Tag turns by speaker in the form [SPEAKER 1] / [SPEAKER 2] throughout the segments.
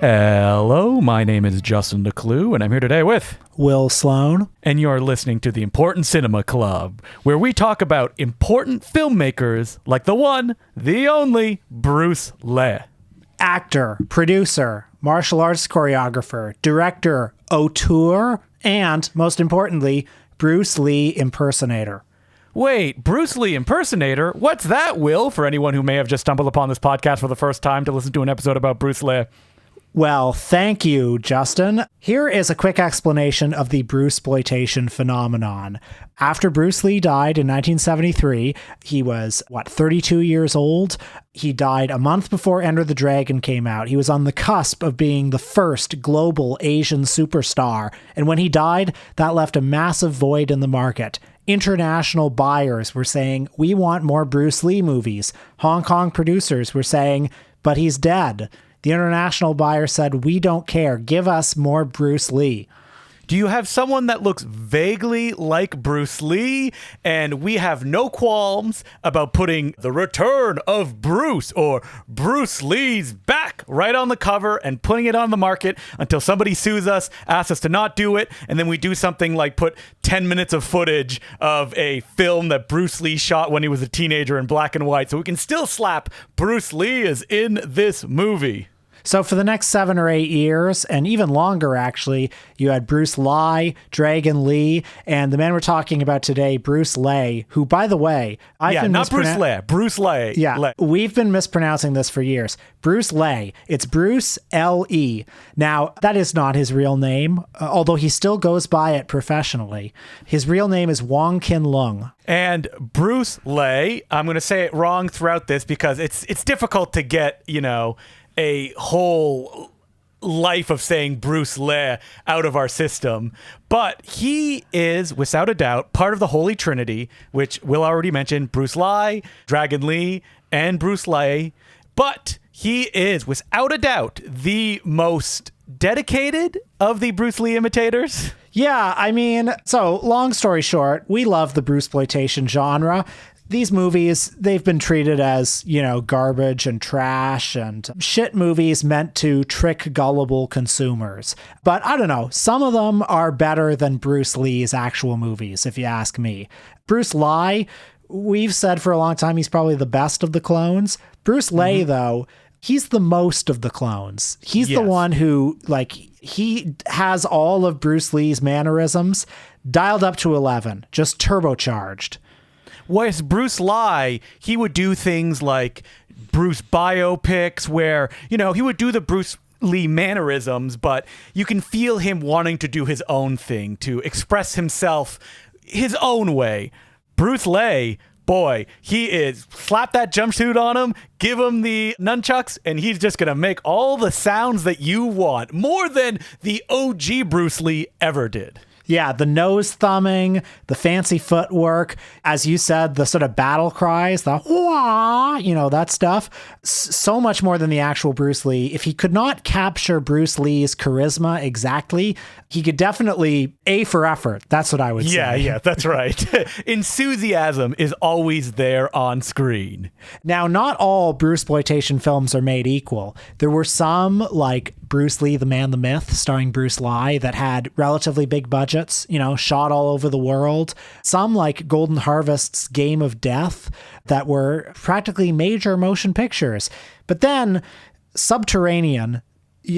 [SPEAKER 1] Hello, my name is Justin DeClue, and I'm here today with
[SPEAKER 2] Will Sloan.
[SPEAKER 1] And you're listening to the Important Cinema Club, where we talk about important filmmakers like the one, the only, Bruce Lee.
[SPEAKER 2] Actor, producer, martial arts choreographer, director, auteur, and, most importantly, Bruce Lee impersonator.
[SPEAKER 1] Wait, Bruce Lee impersonator? What's that, Will, for anyone who may have just stumbled upon this podcast for the first time to listen to an episode about Bruce Lee?
[SPEAKER 2] Well, thank you, Justin. Here is a quick explanation of the Brucesploitation phenomenon. After Bruce Lee died in 1973, he was, 32 years old? He died a month before Enter the Dragon came out. He was on the cusp of being the first global Asian superstar. And when he died, that left a massive void in the market. International buyers were saying, we want more Bruce Lee movies. Hong Kong producers were saying, but he's dead. The international buyer said, we don't care. Give us more Bruce Lee.
[SPEAKER 1] Do you have someone that looks vaguely like Bruce Lee? And we have no qualms about putting The Return of Bruce or Bruce Lee's Back right on the cover and putting it on the market until somebody sues us, asks us to not do it, and then we do something like put 10 minutes of footage of a film that Bruce Lee shot when he was a teenager in black and white, so we can still slap Bruce Lee is in this movie.
[SPEAKER 2] So for the next 7 or 8 years, and even longer actually, you had Bruce Lee, Dragon Lee, and the man we're talking about today, Bruce Lee, who, by the way...
[SPEAKER 1] Bruce Lee. Bruce Lee.
[SPEAKER 2] Yeah,
[SPEAKER 1] Lee.
[SPEAKER 2] We've been mispronouncing this for years. Bruce Lee. It's Bruce L.E. Now, that is not his real name, although he still goes by it professionally. His real name is Wong Kin Lung.
[SPEAKER 1] And Bruce Lee, I'm going to say it wrong throughout this because it's difficult to get, a whole life of saying Bruce Lee out of our system. But he is, without a doubt, part of the Holy Trinity, which Will already mentioned, Bruce Lee, Dragon Lee, and Bruce Lee. But he is, without a doubt, the most dedicated of the Bruce Lee imitators.
[SPEAKER 2] Yeah, so long story short, we love the Brucesploitation genre. These movies, they've been treated as, garbage and trash and shit movies meant to trick gullible consumers. But I don't know, some of them are better than Bruce Lee's actual movies, if you ask me. Bruce Lee, we've said for a long time he's probably the best of the clones. Bruce Lee, though, he's the most of the clones. He's the one who, he has all of Bruce Lee's mannerisms dialed up to 11, just turbocharged.
[SPEAKER 1] Whereas Bruce Lee, he would do things like Bruce biopics where, he would do the Bruce Lee mannerisms, but you can feel him wanting to do his own thing, to express himself his own way. Bruce Lee, boy, he is, slap that jumpsuit on him, give him the nunchucks, and he's just going to make all the sounds that you want, more than the OG Bruce Lee ever did.
[SPEAKER 2] Yeah, the nose thumbing, the fancy footwork, as you said, the sort of battle cries, the wah, that stuff. So much more than the actual Bruce Lee. If he could not capture Bruce Lee's charisma exactly, he could definitely A for effort. That's what I would say.
[SPEAKER 1] Yeah, that's right. Enthusiasm is always there on screen.
[SPEAKER 2] Now, not all Brucesploitation films are made equal. There were some, like Bruce Lee, the Man, the Myth, starring Bruce Lee, that had relatively big budgets, shot all over the world. Some, like Golden Harvest's Game of Death, that were practically major motion pictures. But then Subterranean,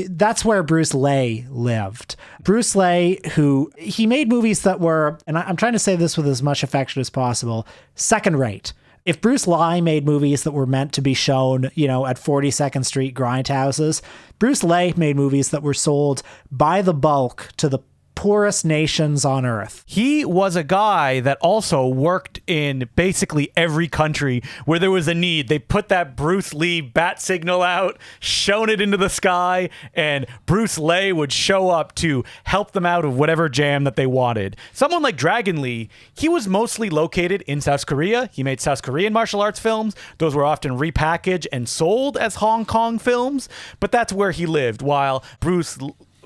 [SPEAKER 2] that's where Bruce Lee lived. Bruce Lee, who he made movies that were, and I'm trying to say this with as much affection as possible, second rate. If Bruce Lee made movies that were meant to be shown, at 42nd Street grindhouses, Bruce Lee made movies that were sold by the bulk to the poorest nations on earth.
[SPEAKER 1] He was a guy that also worked in basically every country where there was a need. They put that Bruce Lee bat signal out, shown it into the sky, and Bruce Lee would show up to help them out of whatever jam that they wanted. Someone like Dragon Lee, he was mostly located in South Korea. He made South Korean martial arts films. Those were often repackaged and sold as Hong Kong films, but that's where he lived, while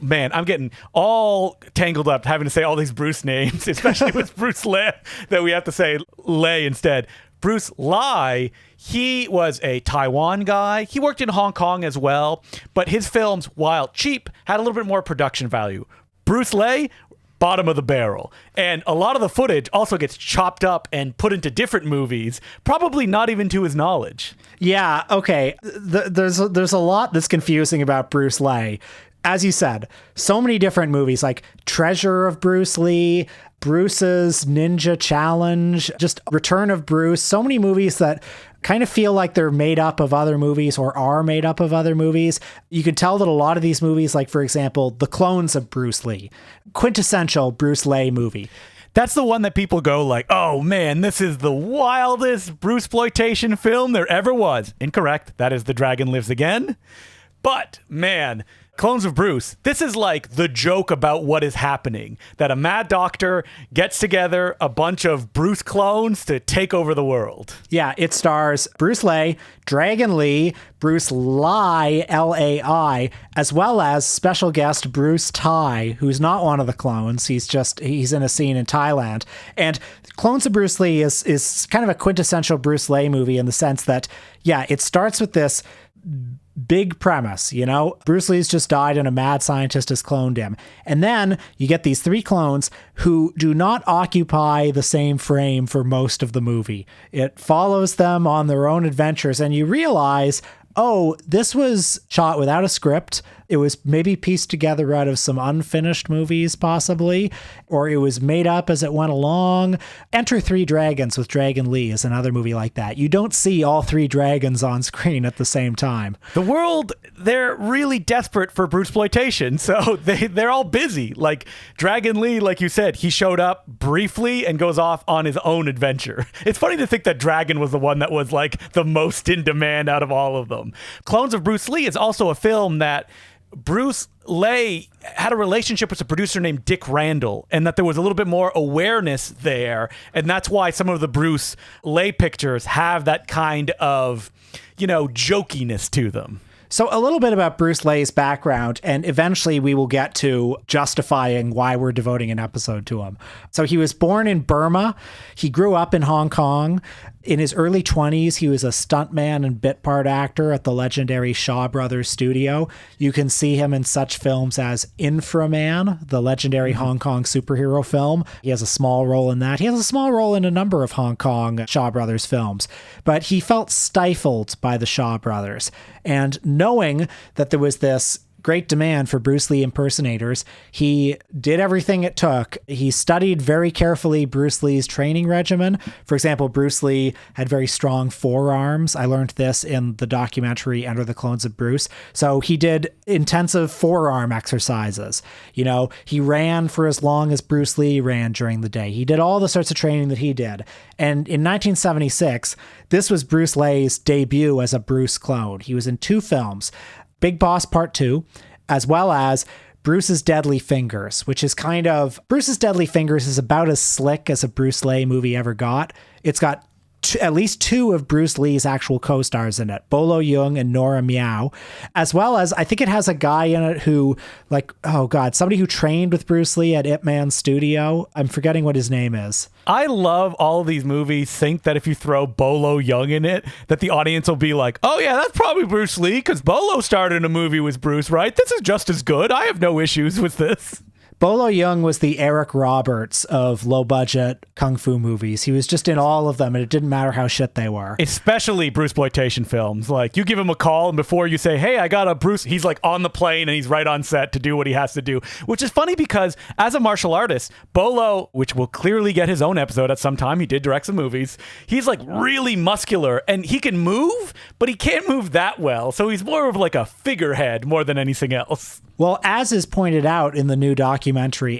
[SPEAKER 1] Man, I'm getting all tangled up having to say all these Bruce names, especially with Bruce Lee, that we have to say Lee instead. Bruce Lee, he was a Taiwan guy. He worked in Hong Kong as well, but his films, while cheap, had a little bit more production value. Bruce Lee, bottom of the barrel. And a lot of the footage also gets chopped up and put into different movies, probably not even to his knowledge.
[SPEAKER 2] Yeah, okay. There's a lot that's confusing about Bruce Lee. As you said, so many different movies like Treasure of Bruce Lee, Bruce's Ninja Challenge, just Return of Bruce, so many movies that kind of feel like they're made up of other movies or are made up of other movies. You can tell that a lot of these movies, like, for example, The Clones of Bruce Lee, quintessential Bruce Lee movie.
[SPEAKER 1] That's the one that people go like, oh man, this is the wildest Brucesploitation film there ever was. Incorrect. That is The Dragon Lives Again. But man, Clones of Bruce, this is like the joke about what is happening, that a mad doctor gets together a bunch of Bruce clones to take over the world.
[SPEAKER 2] Yeah, it stars Bruce Lee, Dragon Lee, Bruce Lai, L-A-I, as well as special guest Bruce Tai, who's not one of the clones. He's in a scene in Thailand. And Clones of Bruce Lee is kind of a quintessential Bruce Lee movie in the sense that, yeah, it starts with this big premise, Bruce Lee's just died and a mad scientist has cloned him. And then you get these three clones who do not occupy the same frame for most of the movie. It follows them on their own adventures, and you realize, oh, this was shot without a script. It was maybe pieced together out of some unfinished movies, possibly, or it was made up as it went along. Enter Three Dragons with Dragon Lee is another movie like that. You don't see all three dragons on screen at the same time.
[SPEAKER 1] The world, they're really desperate for Brucesploitation, so they're all busy. Like Dragon Lee, like you said, he showed up briefly and goes off on his own adventure. It's funny to think that Dragon was the one that was like the most in demand out of all of them. Clones of Bruce Lee is also a film that Bruce Lee had a relationship with a producer named Dick Randall, and that there was a little bit more awareness there. And that's why some of the Bruce Lee pictures have that kind of, jokiness to them.
[SPEAKER 2] So a little bit about Bruce Lee's background, and eventually we will get to justifying why we're devoting an episode to him. So he was born in Burma. He grew up in Hong Kong. In his early 20s, he was a stuntman and bit part actor at the legendary Shaw Brothers studio. You can see him in such films as Inframan, the legendary Hong Kong superhero film. He has a small role in that. He has a small role in a number of Hong Kong Shaw Brothers films. But he felt stifled by the Shaw Brothers. And knowing that there was this great demand for Bruce Lee impersonators, he did everything it took. He studied very carefully Bruce Lee's training regimen. For example, Bruce Lee had very strong forearms. I learned this in the documentary Enter the Clones of Bruce. So he did intensive forearm exercises. He ran for as long as Bruce Lee ran during the day. He did all the sorts of training that he did. And in 1976, this was Bruce Lee's debut as a Bruce clone. He was in two films, Big Boss Part 2, as well as Bruce's Deadly Fingers, which is Bruce's Deadly Fingers is about as slick as a Bruce Lee movie ever got. It's got at least two of Bruce Lee's actual co-stars in it, Bolo Yeung and Nora Miao, as well as I think it has a guy in it who, somebody who trained with Bruce Lee at Ip Man's studio. I'm forgetting what his name is.
[SPEAKER 1] I love all of these movies think that if you throw Bolo Yeung in it, that the audience will be like, oh yeah, that's probably Bruce Lee because Bolo starred in a movie with Bruce, right? This is just as good. I have no issues with this.
[SPEAKER 2] Bolo Yeung was the Eric Roberts of low-budget kung fu movies. He was just in all of them, and it didn't matter how shit they were.
[SPEAKER 1] Especially Brucesploitation films. Like, you give him a call, and before you say, hey, I got a Bruce, he's like on the plane, and he's right on set to do what he has to do. Which is funny because, as a martial artist, Bolo, which will clearly get his own episode at some time, he did direct some movies, he's like really muscular, and he can move, but he can't move that well. So he's more of like a figurehead more than anything else.
[SPEAKER 2] Well, as is pointed out in the new documentary,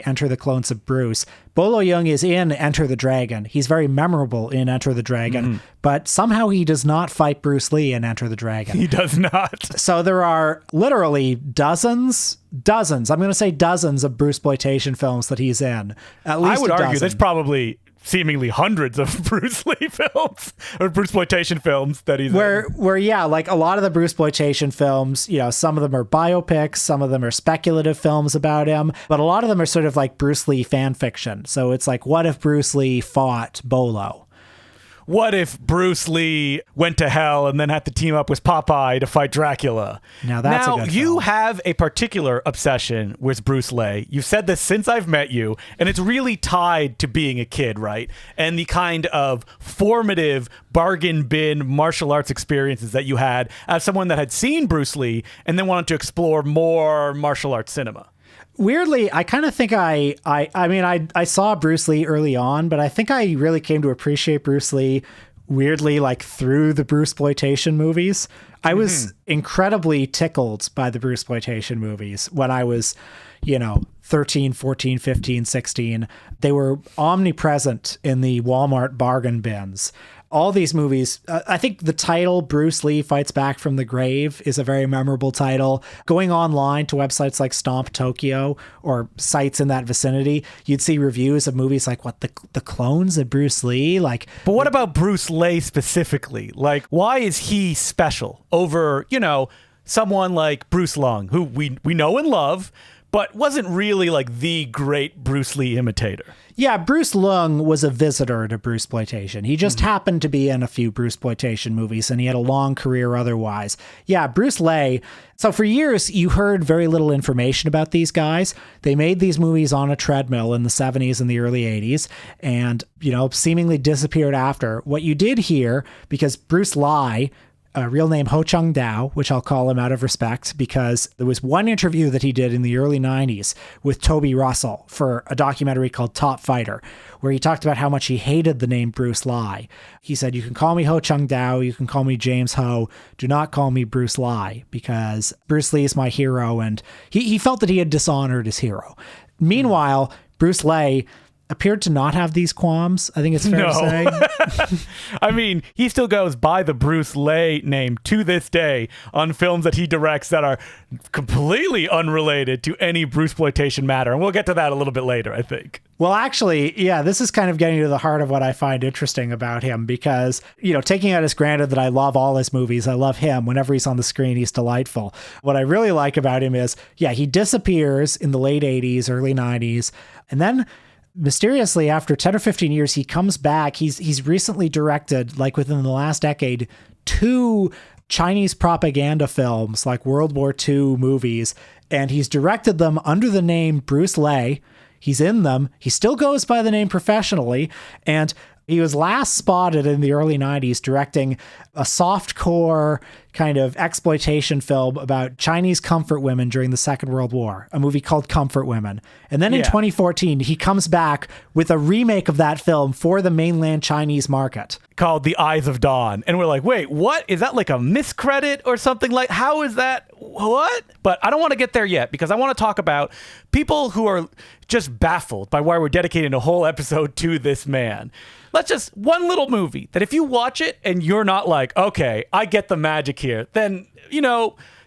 [SPEAKER 2] Enter the Clones of Bruce, Bolo Yeung is in Enter the Dragon. He's very memorable in Enter the Dragon, but somehow he does not fight Bruce Lee in Enter the Dragon.
[SPEAKER 1] He does not.
[SPEAKER 2] So there are literally dozens, I'm going to say dozens of Brucesploitation films that he's in. At least
[SPEAKER 1] I would argue
[SPEAKER 2] dozen.
[SPEAKER 1] there's probably seemingly hundreds of Bruce Lee films or Brucesploitation films that he's in.
[SPEAKER 2] Where yeah, like a lot of the Brucesploitation films, some of them are biopics, some of them are speculative films about him, but a lot of them are sort of like Bruce Lee fan fiction. So it's like, what if Bruce Lee fought Bolo?
[SPEAKER 1] what if Bruce Lee went to hell and then had to team up with Popeye to fight Dracula?
[SPEAKER 2] Now that's a good
[SPEAKER 1] you
[SPEAKER 2] film.
[SPEAKER 1] have a particular obsession with Bruce Lee. You've said this since I've met you, and it's really tied to being a kid, right? And the kind of formative bargain bin martial arts experiences that you had as someone that had seen Bruce Lee and then wanted to explore more martial arts cinema.
[SPEAKER 2] Weirdly, I kind of think I saw Bruce Lee early on, but I think I really came to appreciate Bruce Lee weirdly like through the Brucesploitation movies. I was incredibly tickled by the Brucesploitation movies when I was, 13, 14, 15, 16. They were omnipresent in the Walmart bargain bins. All these movies, I think the title Bruce Lee Fights Back from the Grave is a very memorable title. Going online to websites like Stomp Tokyo or sites in that vicinity, you'd see reviews of movies like, what, the clones of Bruce Lee? But
[SPEAKER 1] what about Bruce Lee specifically? Like, why is he special over, someone like Bruce Lung, who we know and love, but wasn't really like the great Bruce Lee imitator?
[SPEAKER 2] Yeah, Bruce Lung was a visitor to Brucesploitation. He just happened to be in a few Brucesploitation movies, and he had a long career otherwise. Yeah, Bruce Lee. So for years, you heard very little information about these guys. They made these movies on a treadmill in the 70s and the early 80s, and, seemingly disappeared after. What you did hear, because Bruce Lee, real name Ho Chung Dao, which I'll call him out of respect, because there was one interview that he did in the early 90s with Toby Russell for a documentary called Top Fighter, where he talked about how much he hated the name Bruce Lee. He said, you can call me Ho Chung Dao, you can call me James Ho, do not call me Bruce Lee, because Bruce Lee is my hero, and he felt that he had dishonored his hero. Meanwhile, Bruce Lee appeared to not have these qualms, I think it's fair to say.
[SPEAKER 1] I mean, he still goes by the Bruce Lee name to this day on films that he directs that are completely unrelated to any Brucesploitation matter. And we'll get to that a little bit later, I think.
[SPEAKER 2] Well, actually, yeah, this is kind of getting to the heart of what I find interesting about him because, taking it as granted that I love all his movies, I love him. Whenever he's on the screen, he's delightful. What I really like about him is, he disappears in the late 80s, early 90s, and then mysteriously, after 10 or 15 years, he comes back. He's recently directed, like within the last decade, 2 Chinese propaganda films, like World War II movies, and he's directed them under the name Bruce Lee. He's in them. He still goes by the name professionally, and he was last spotted in the early 90s directing a softcore kind of exploitation film about Chinese comfort women during the Second World War, a movie called Comfort Women. And then in 2014, he comes back with a remake of that film for the mainland Chinese market,
[SPEAKER 1] called The Eyes of Dawn. And we're like, wait, what? Is that like a miscredit or something? Like, how is that? What? But I don't want to get there yet because I want to talk about people who are just baffled by why we're dedicating a whole episode to this man. Let's just, one little movie that if you watch it and you're not like, okay, I get the magic here, then,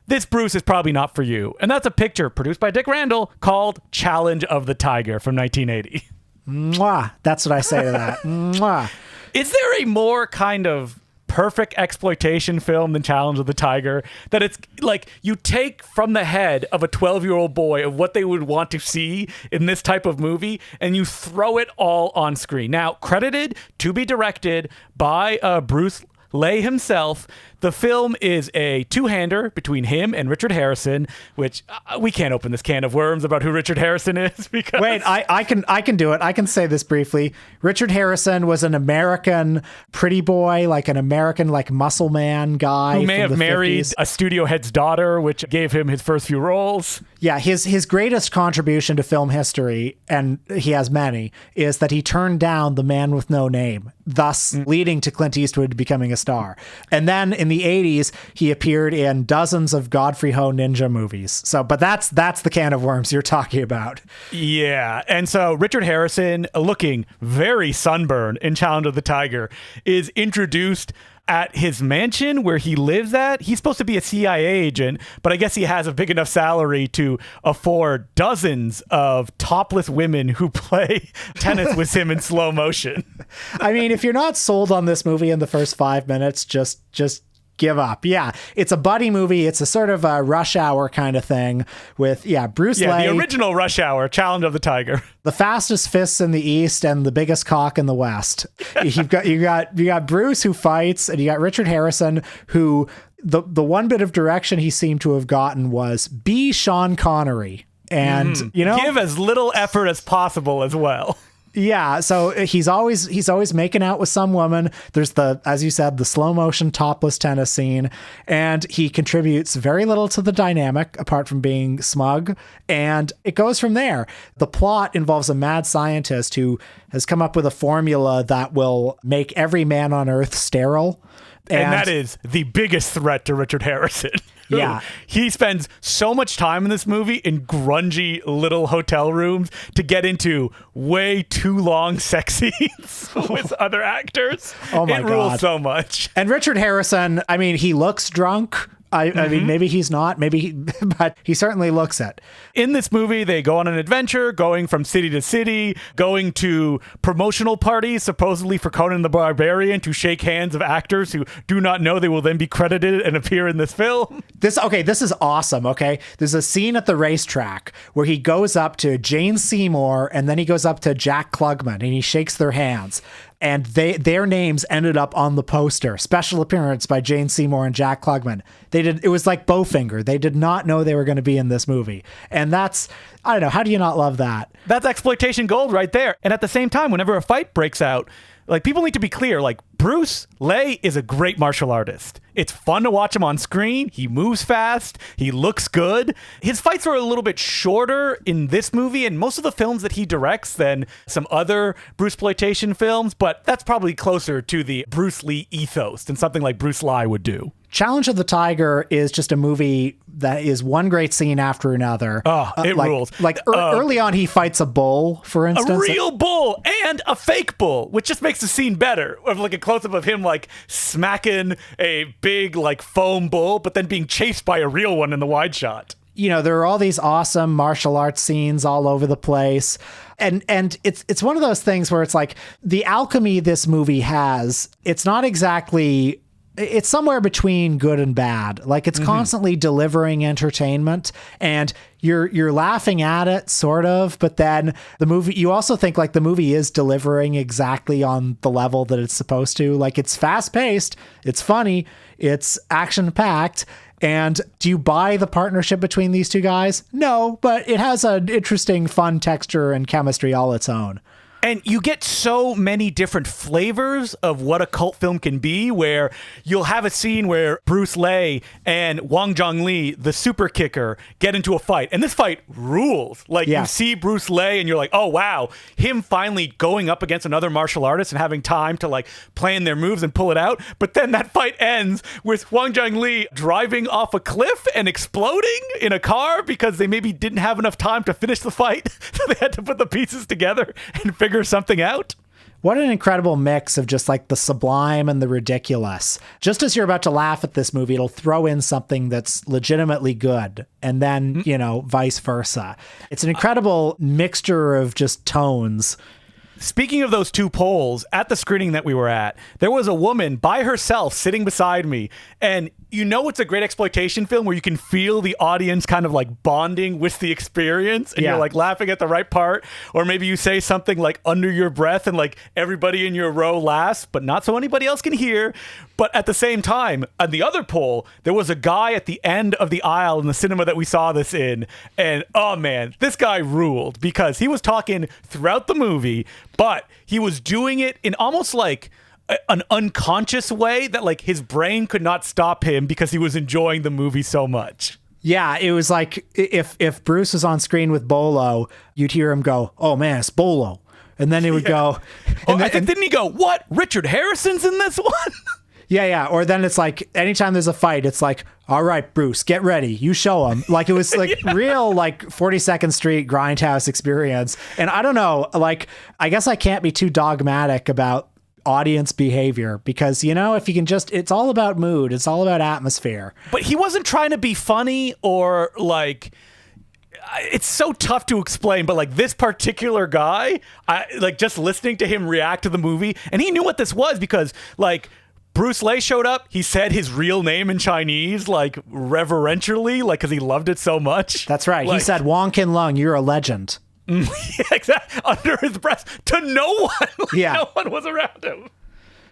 [SPEAKER 1] this Bruce is probably not for you. And that's a picture produced by Dick Randall called Challenge of the Tiger from 1980.
[SPEAKER 2] Mwah. That's what I say to that. Mwah.
[SPEAKER 1] Is there a more kind of perfect exploitation film than Challenge of the Tiger, that it's like you take from the head of a 12-year-old boy of what they would want to see in this type of movie and you throw it all on screen? Now, credited to be directed by Bruce Lee himself. The film is a two-hander between him and Richard Harrison, which we can't open this can of worms about who Richard Harrison is because...
[SPEAKER 2] Wait, I can do it. I can say this briefly. Richard Harrison was an American pretty boy, like an American muscle man guy
[SPEAKER 1] who may have married
[SPEAKER 2] 50s.
[SPEAKER 1] a studio head's daughter, which gave him his first few roles.
[SPEAKER 2] Yeah, his greatest contribution to film history, and he has many, is that he turned down The Man with No Name, thus leading to Clint Eastwood becoming a star. And then in the 80s, he appeared in dozens of Godfrey Ho ninja movies. But that's the can of worms you're talking about.
[SPEAKER 1] Yeah. And so Richard Harrison, looking very sunburned in Challenge of the Tiger, is introduced at his mansion where he lives at. He's supposed to be a CIA agent, but I guess he has a big enough salary to afford dozens of topless women who play tennis with him in slow motion.
[SPEAKER 2] I mean, if you're not sold on this movie in the first 5 minutes, just give up. Yeah, it's a buddy movie. It's a sort of a Rush Hour kind of thing with Bruce Lee.
[SPEAKER 1] The original Rush Hour, Challenge of the Tiger.
[SPEAKER 2] The fastest fists in the East and the biggest cock in the West. you got Bruce who fights, and you got Richard Harrison who the one bit of direction he seemed to have gotten was be Sean Connery, and
[SPEAKER 1] give as little effort as possible as well.
[SPEAKER 2] Yeah, so he's always making out with some woman. There's as you said, the slow motion topless tennis scene, and he contributes very little to the dynamic apart from being smug, and it goes from there. The plot involves a mad scientist who has come up with a formula that will make every man on Earth sterile.
[SPEAKER 1] And that is the biggest threat to Richard Harrison.
[SPEAKER 2] Yeah.
[SPEAKER 1] He spends so much time in this movie in grungy little hotel rooms to get into way too long sex scenes with other actors.
[SPEAKER 2] Oh my God.
[SPEAKER 1] It rules so much.
[SPEAKER 2] And Richard Harrison, I mean, he looks drunk. I mean, maybe he's not, but he certainly looks it.
[SPEAKER 1] In this movie, they go on an adventure, going from city to city, going to promotional parties, supposedly for Conan the Barbarian, to shake hands of actors who do not know they will then be credited and appear in this film.
[SPEAKER 2] This is awesome, okay? There's a scene at the racetrack where he goes up to Jane Seymour, and then he goes up to Jack Klugman, and he shakes their hands. And their names ended up on the poster. Special appearance by Jane Seymour and Jack Klugman. It was like Bowfinger. They did not know they were going to be in this movie. And that's, I don't know, how do you not love that?
[SPEAKER 1] That's exploitation gold right there. And at the same time, whenever a fight breaks out, like, people need to be clear, like, Bruce Lee is a great martial artist. It's fun to watch him on screen. He moves fast. He looks good. His fights are a little bit shorter in this movie and most of the films that he directs than some other Brucesploitation films, but that's probably closer to the Bruce Lee ethos than something like Bruce Lee would do.
[SPEAKER 2] Challenge of the Tiger is just a movie that is one great scene after another.
[SPEAKER 1] Oh, it rules.
[SPEAKER 2] Early on, he fights a bull, for instance.
[SPEAKER 1] A real bull and a fake bull, which just makes the scene better. Of like a close-up of him like smacking a big like foam bull, but then being chased by a real one in the wide shot.
[SPEAKER 2] You know, there are all these awesome martial arts scenes all over the place. And it's one of those things where it's like the alchemy this movie has, it's not exactly... It's somewhere between good and bad. Like, it's constantly delivering entertainment, and you're laughing at it, sort of, but then the movie, you also think like the movie is delivering exactly on the level that it's supposed to. Like, it's fast paced, it's funny, it's action packed. And do you buy the partnership between these two guys? No, but it has an interesting, fun texture and chemistry all its own.
[SPEAKER 1] And you get so many different flavors of what a cult film can be, where you'll have a scene where Bruce Lee and Wang Zhongli, the super kicker, get into a fight. And this fight rules. Like, you see Bruce Lee and you're like, oh, wow, him finally going up against another martial artist and having time to like plan their moves and pull it out. But then that fight ends with Wang Zhongli driving off a cliff and exploding in a car because they maybe didn't have enough time to finish the fight. So they had to put the pieces together and figure something out.
[SPEAKER 2] What an incredible mix of just like the sublime and the ridiculous. Just as you're about to laugh at this movie, it'll throw in something that's legitimately good, and then, vice versa. It's an incredible mixture of just tones.
[SPEAKER 1] Speaking of those two poles, at the screening that we were at, there was a woman by herself sitting beside me. And you know it's a great exploitation film where you can feel the audience kind of like bonding with the experience, and you're like laughing at the right part. Or maybe you say something like under your breath and like everybody in your row laughs, but not so anybody else can hear. But at the same time, on the other pole, there was a guy at the end of the aisle in the cinema that we saw this in. And oh man, this guy ruled, because he was talking throughout the movie, but he was doing it in almost like an unconscious way that like his brain could not stop him because he was enjoying the movie so much.
[SPEAKER 2] Yeah, it was like if Bruce was on screen with Bolo, you'd hear him go, oh man, it's Bolo. And then he would go...
[SPEAKER 1] didn't he go, what? Richard Harrison's in this one?
[SPEAKER 2] Yeah. Or then it's like, anytime there's a fight, it's like, all right, Bruce, get ready. You show him. Like, it was like real, like 42nd Street grindhouse experience. And I don't know, like, I guess I can't be too dogmatic about audience behavior, because, if you can just, it's all about mood. It's all about atmosphere.
[SPEAKER 1] But he wasn't trying to be funny or like... It's so tough to explain, but like this particular guy, I like just listening to him react to the movie, and he knew what this was, because like Bruce Lee showed up. He said his real name in Chinese, like reverentially, like because he loved it so much.
[SPEAKER 2] That's right.
[SPEAKER 1] Like,
[SPEAKER 2] he said, Wong Kin Lung, you're a legend.
[SPEAKER 1] Yeah, exactly. Under his breath to no one. Like,
[SPEAKER 2] Yeah.
[SPEAKER 1] No one was around him.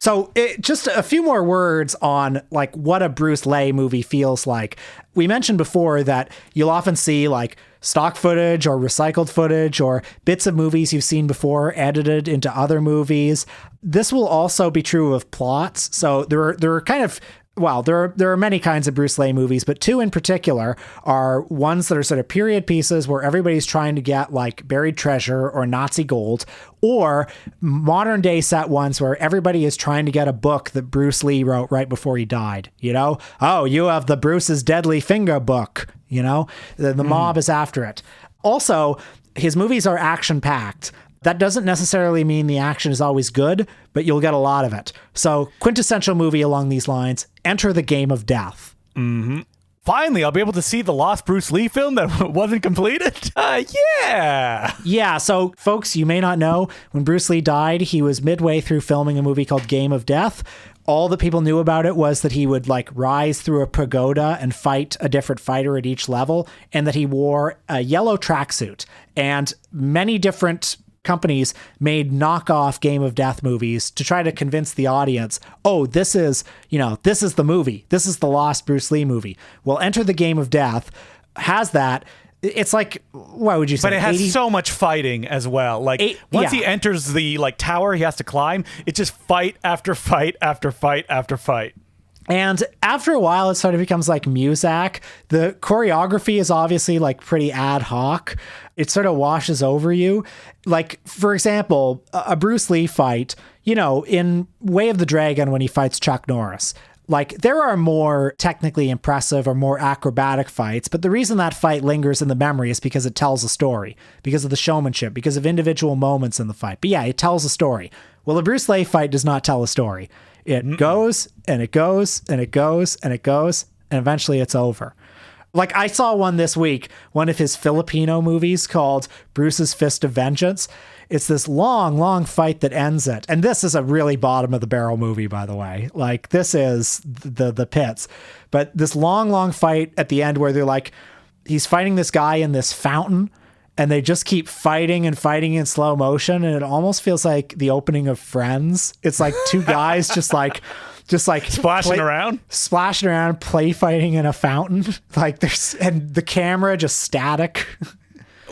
[SPEAKER 2] So just a few more words on like what a Bruce Lee movie feels like. We mentioned before that you'll often see like stock footage or recycled footage or bits of movies you've seen before edited into other movies. This will also be true of plots. So there are kind of there are many kinds of Bruce Lee movies, but two in particular are ones that are sort of period pieces where everybody's trying to get like buried treasure or Nazi gold, or modern day set ones where everybody is trying to get a book that Bruce Lee wrote right before he died. You know, oh, you have the Bruce's Deadly Finger book. You know, the mob is after it. Also, his movies are action packed. That doesn't necessarily mean the action is always good, but you'll get a lot of it. So quintessential movie along these lines, Enter the Game of Death.
[SPEAKER 1] Mm-hmm. Finally, I'll be able to see the lost Bruce Lee film that wasn't completed. Yeah.
[SPEAKER 2] Yeah, so folks, you may not know, when Bruce Lee died, he was midway through filming a movie called Game of Death. All that people knew about it was that he would like rise through a pagoda and fight a different fighter at each level, and that he wore a yellow tracksuit. And many different companies made knockoff Game of Death movies to try to convince the audience, oh, this is the movie. This is the lost Bruce Lee movie. Well, Enter the Game of Death has that. It's like, what would you say?
[SPEAKER 1] But it has so much fighting as well. Like once he enters the like tower he has to climb, it's just fight after fight after fight after fight.
[SPEAKER 2] And after a while, it sort of becomes like Muzak. The choreography is obviously like pretty ad hoc. It sort of washes over you. Like, for example, a Bruce Lee fight, you know, in Way of the Dragon when he fights Chuck Norris. Like, there are more technically impressive or more acrobatic fights, but the reason that fight lingers in the memory is because it tells a story, because of the showmanship, because of individual moments in the fight. But yeah, it tells a story. Well, a Bruce Lee fight does not tell a story. It goes and it goes and it goes and it goes, and eventually it's over. Like, I saw one this week, one of his Filipino movies called Bruce's Fist of Vengeance. It's this long, long fight that ends it. And this is a really bottom of the barrel movie, by the way. Like, this is the pits. But this long, long fight at the end where they're like, he's fighting this guy in this fountain, and they just keep fighting and fighting in slow motion. And it almost feels like the opening of Friends. It's like two guys just like
[SPEAKER 1] splashing around,
[SPEAKER 2] play fighting in a fountain. Like and the camera just static.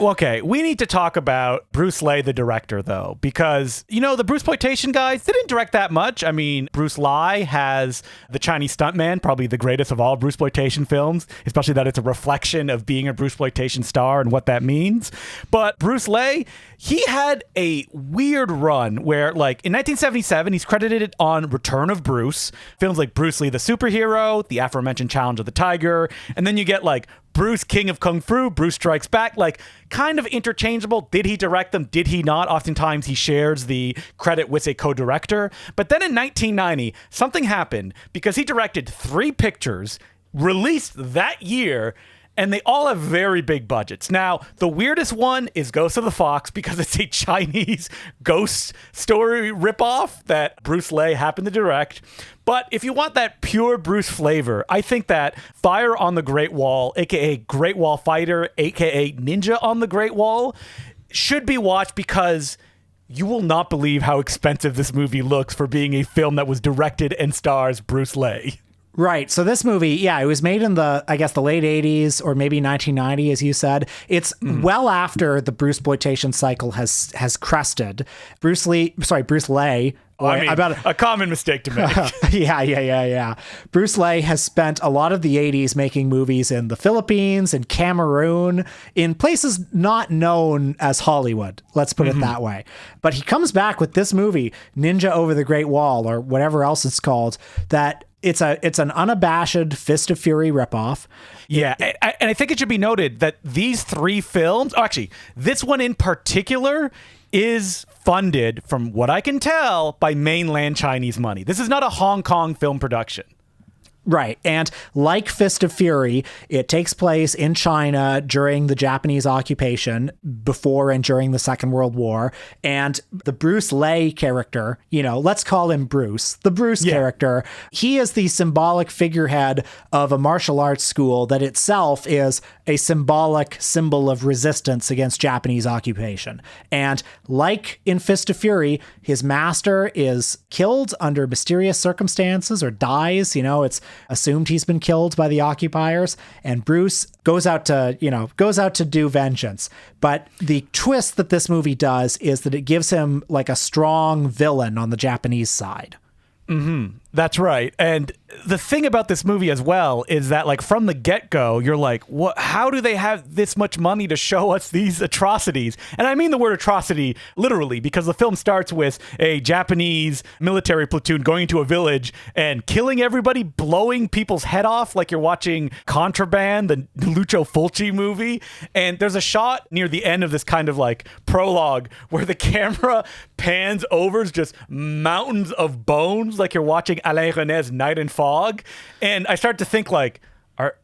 [SPEAKER 1] Okay, we need to talk about Bruce Lee, the director, though, because, you know, the Brucesploitation guys, they didn't direct that much. I mean, Bruce Lee has The Chinese Stuntman, probably the greatest of all Brucesploitation films, especially that it's a reflection of being a Brucesploitation star and what that means. But Bruce Lee, he had a weird run where, like, in 1977, he's credited on Return of Bruce, films like Bruce Lee, the Superhero, the aforementioned Challenge of the Tiger, and then you get, like, Bruce, King of Kung Fu, Bruce Strikes Back, like kind of interchangeable. Did he direct them? Did he not? Oftentimes he shares the credit with a co-director. But then in 1990, something happened because he directed 3 pictures released that year, and they all have very big budgets. Now, the weirdest one is Ghost of the Fox because it's a Chinese ghost story ripoff that Bruce Lee happened to direct. But if you want that pure Bruce flavor, I think that Fire on the Great Wall, aka Great Wall Fighter, aka Ninja on the Great Wall, should be watched because you will not believe how expensive this movie looks for being a film that was directed and stars Bruce Lee.
[SPEAKER 2] Right. So this movie, yeah, it was made in the late 80s or maybe 1990, as you said. It's well after the Brucesploitation cycle has crested. Bruce Lee.
[SPEAKER 1] A common mistake to make.
[SPEAKER 2] Yeah. Bruce Lee has spent a lot of the 80s making movies in the Philippines and Cameroon, in places not known as Hollywood. Let's put it that way. But he comes back with this movie, Ninja Over the Great Wall, or whatever else it's called, that it's an unabashed Fist of Fury ripoff.
[SPEAKER 1] Yeah, and I think it should be noted that these 3 films, actually, this one in particular is funded, from what I can tell, by mainland Chinese money. This is not a Hong Kong film production.
[SPEAKER 2] Right. And like Fist of Fury, it takes place in China during the Japanese occupation, before and during the Second World War. And the Bruce Lee character, let's call him Bruce, the Bruce character, he is the symbolic figurehead of a martial arts school that itself is a symbolic symbol of resistance against Japanese occupation. And like in Fist of Fury, his master is killed under mysterious circumstances or dies. It's assumed he's been killed by the occupiers, and Bruce goes out to do vengeance. But the twist that this movie does is that it gives him like a strong villain on the Japanese side.
[SPEAKER 1] Mm-hmm. That's right. And the thing about this movie as well is that, like, from the get-go, you're like, what? How do they have this much money to show us these atrocities? And I mean the word atrocity literally, because the film starts with a Japanese military platoon going into a village and killing everybody, blowing people's head off like you're watching Contraband, the Lucio Fulci movie. And there's a shot near the end of this kind of like prologue where the camera pans over just mountains of bones, like you're watching Alain René's Night and Fog. And I start to think, like,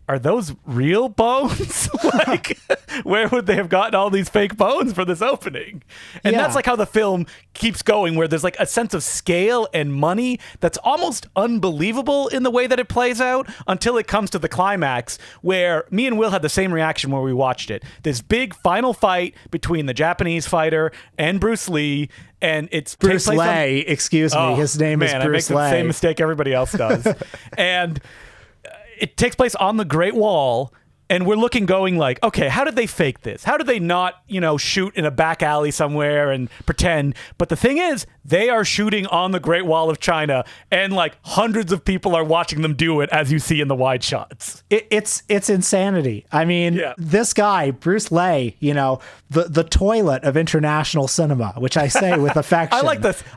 [SPEAKER 1] are those real bones? Like, where would they have gotten all these fake bones for this opening? And that's like how the film keeps going, where there's like a sense of scale and money that's almost unbelievable in the way that it plays out, until it comes to the climax, where me and Will had the same reaction where we watched it. This big final fight between the Japanese fighter and Bruce Lee. And it's
[SPEAKER 2] Bruce Lee, excuse me. His name is Bruce Lee.
[SPEAKER 1] I make the same mistake everybody else does. And it takes place on the Great Wall, and we're looking, going like, okay, how did they fake this? How did they not, shoot in a back alley somewhere and pretend? But the thing is, they are shooting on the Great Wall of China, and like hundreds of people are watching them do it, as you see in the wide shots.
[SPEAKER 2] It's insanity. I mean, This guy, Bruce Lee, the toilet of international cinema, which I say with affection.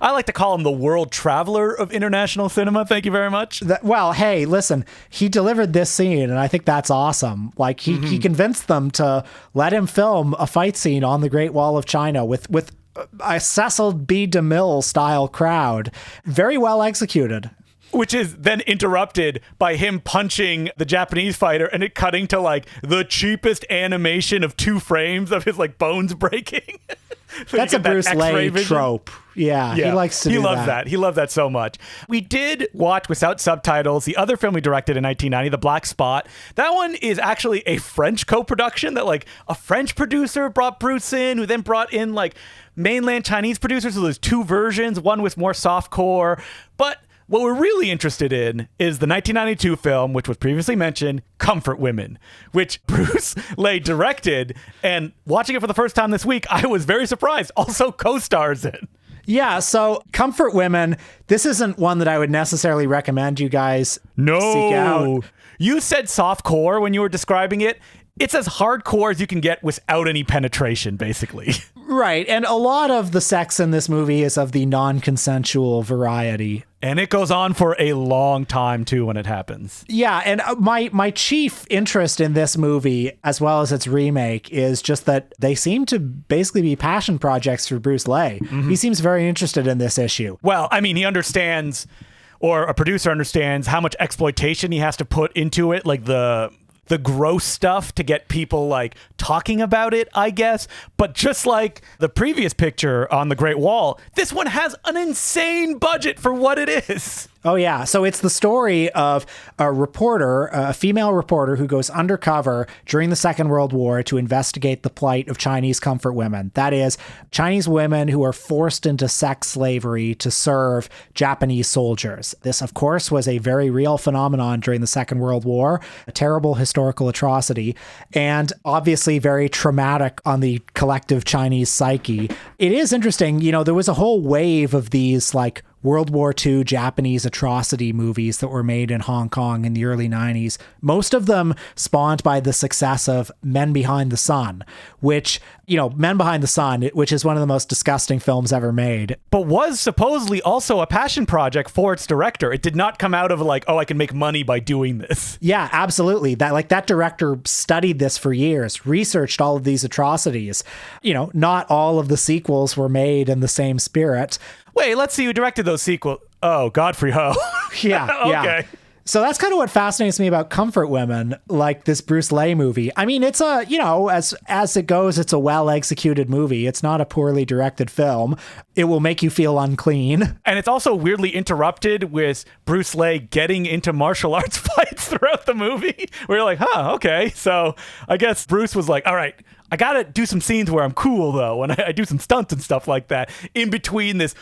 [SPEAKER 1] I like to call him the world traveler of international cinema. Thank you very much.
[SPEAKER 2] Well, hey, listen, he delivered this scene, and I think that's awesome. Like, he convinced them to let him film a fight scene on the Great Wall of China with a Cecil B. DeMille style crowd. Very well executed.
[SPEAKER 1] Which is then interrupted by him punching the Japanese fighter, and it cutting to like the cheapest animation of 2 frames of his like bones breaking. So
[SPEAKER 2] that's a Bruce Lee trope. Yeah, he likes to do that.
[SPEAKER 1] He loves that. He loves that so much. We did watch without subtitles the other film we directed in 1990, The Black Spot. That one is actually a French co-production that like a French producer brought Bruce in, who then brought in like mainland Chinese producers. So there's 2 versions, one with more softcore. But what we're really interested in is the 1992 film, which was previously mentioned, Comfort Women, which Bruce Lee directed. And watching it for the first time this week, I was very surprised. Also co-stars in.
[SPEAKER 2] Yeah, so Comfort Women, this isn't one that I would necessarily recommend you guys seek out.
[SPEAKER 1] You said softcore when you were describing it. It's as hardcore as you can get without any penetration, basically.
[SPEAKER 2] Right, and a lot of the sex in this movie is of the non-consensual variety.
[SPEAKER 1] And it goes on for a long time, too, when it happens.
[SPEAKER 2] Yeah, and my chief interest in this movie, as well as its remake, is just that they seem to basically be passion projects for Bruce Lee. Mm-hmm. He seems very interested in this issue.
[SPEAKER 1] Well, I mean, he understands, or a producer understands, how much exploitation he has to put into it, like the gross stuff to get people like talking about it, I guess. But just like the previous picture on the Great Wall, this one has an insane budget for what it is.
[SPEAKER 2] Oh, yeah. So it's the story of a reporter, a female reporter who goes undercover during the Second World War to investigate the plight of Chinese comfort women. That is, Chinese women who are forced into sex slavery to serve Japanese soldiers. This, of course, was a very real phenomenon during the Second World War, a terrible historical atrocity, and obviously very traumatic on the collective Chinese psyche. It is interesting, there was a whole wave of these, like, World War II Japanese atrocity movies that were made in Hong Kong in the early 90s. Most of them spawned by the success of Men Behind the Sun, which, Men Behind the Sun, which is one of the most disgusting films ever made.
[SPEAKER 1] But was supposedly also a passion project for its director. It did not come out of like, oh, I can make money by doing this.
[SPEAKER 2] Yeah, absolutely. That director studied this for years, researched all of these atrocities. Not all of the sequels were made in the same spirit.
[SPEAKER 1] Wait, let's see who directed those sequels. Oh, Godfrey Ho.
[SPEAKER 2] Yeah.
[SPEAKER 1] Okay.
[SPEAKER 2] So that's kind of what fascinates me about comfort women, like this Bruce Lee movie. I mean, it's a, as it goes, it's a well-executed movie. It's not a poorly directed film. It will make you feel unclean.
[SPEAKER 1] And it's also weirdly interrupted with Bruce Lee getting into martial arts fights throughout the movie. Where you're like, okay. So I guess Bruce was like, all right, I gotta do some scenes where I'm cool though, and I do some stunts and stuff like that in between these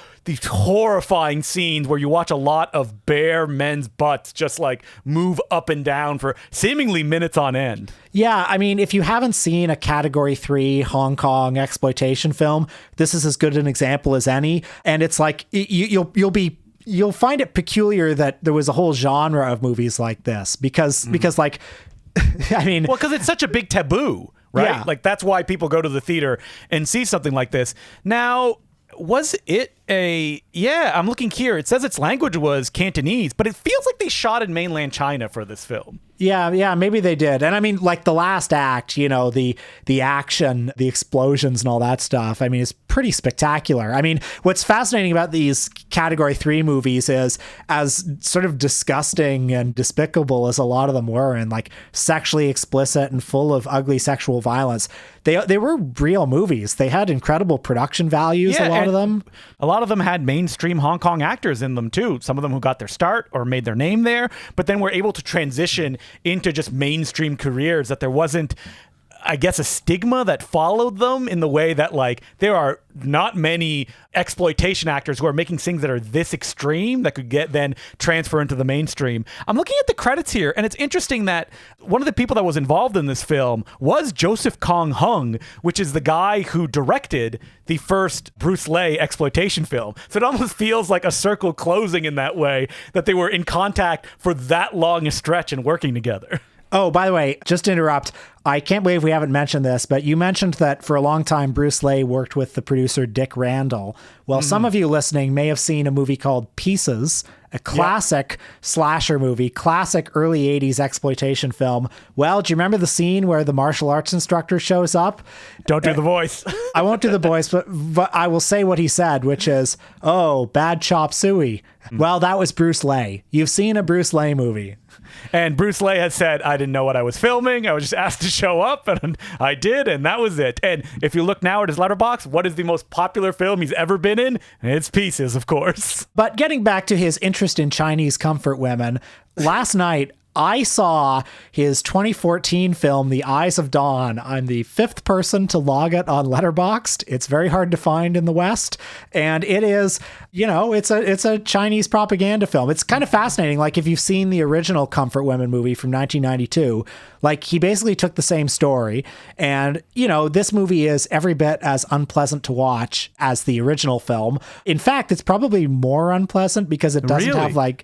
[SPEAKER 1] horrifying scenes where you watch a lot of bare men's butts just like move up and down for seemingly minutes on end.
[SPEAKER 2] Yeah, I mean, if you haven't seen a Category 3 Hong Kong exploitation film, this is as good an example as any. And it's like you'll find it peculiar that there was a whole genre of movies like this because like, I mean,
[SPEAKER 1] well, because it's such a big taboo. Right?
[SPEAKER 2] Yeah.
[SPEAKER 1] Like, that's why people go to the theater and see something like this. Now, was it I'm looking here. It says its language was Cantonese, but it feels like they shot in mainland China for this film.
[SPEAKER 2] Yeah, maybe they did. And I mean, like the last act, the action, the explosions and all that stuff, I mean, it's pretty spectacular. I mean, what's fascinating about these Category 3 movies is, as sort of disgusting and despicable as a lot of them were, and like sexually explicit and full of ugly sexual violence, they were real movies. They had incredible production values, a lot of them.
[SPEAKER 1] A lot of them had mainstream Hong Kong actors in them too. Some of them who got their start or made their name there, but then were able to transition into just mainstream careers, that there wasn't, I guess, a stigma that followed them in the way that, like, there are not many exploitation actors who are making things that are this extreme that could get then transfer into the mainstream. I'm looking at the credits here, and it's interesting that one of the people that was involved in this film was Joseph Kong Hung, which is the guy who directed the first Bruce Lee exploitation film. So it almost feels like a circle closing in that way, that they were in contact for that long a stretch and working together.
[SPEAKER 2] Oh, by the way, just to interrupt, I can't believe we haven't mentioned this, but you mentioned that for a long time, Bruce Lee worked with the producer Dick Randall. Well, some of you listening may have seen a movie called Pieces, a classic slasher movie, classic early 80s exploitation film. Well, do you remember the scene where the martial arts instructor shows up?
[SPEAKER 1] Don't do the voice.
[SPEAKER 2] I won't do the voice, but I will say what he said, which is, "Oh, bad chop suey." Well, that was Bruce Lee. You've seen a Bruce Lee movie.
[SPEAKER 1] And Bruce Lee had said, I didn't know what I was filming. I was just asked to show up, and I did, and that was it. And if you look now at his letterbox, what is the most popular film he's ever been in? It's Pieces, of course.
[SPEAKER 2] But getting back to his interest in Chinese comfort women, last night I saw his 2014 film, The Eyes of Dawn. I'm the 5th person to log it on Letterboxd. It's very hard to find in the West. And it is, it's a Chinese propaganda film. It's kind of fascinating. Like, if you've seen the original Comfort Women movie from 1992, like, he basically took the same story. And, this movie is every bit as unpleasant to watch as the original film. In fact, it's probably more unpleasant because it doesn't have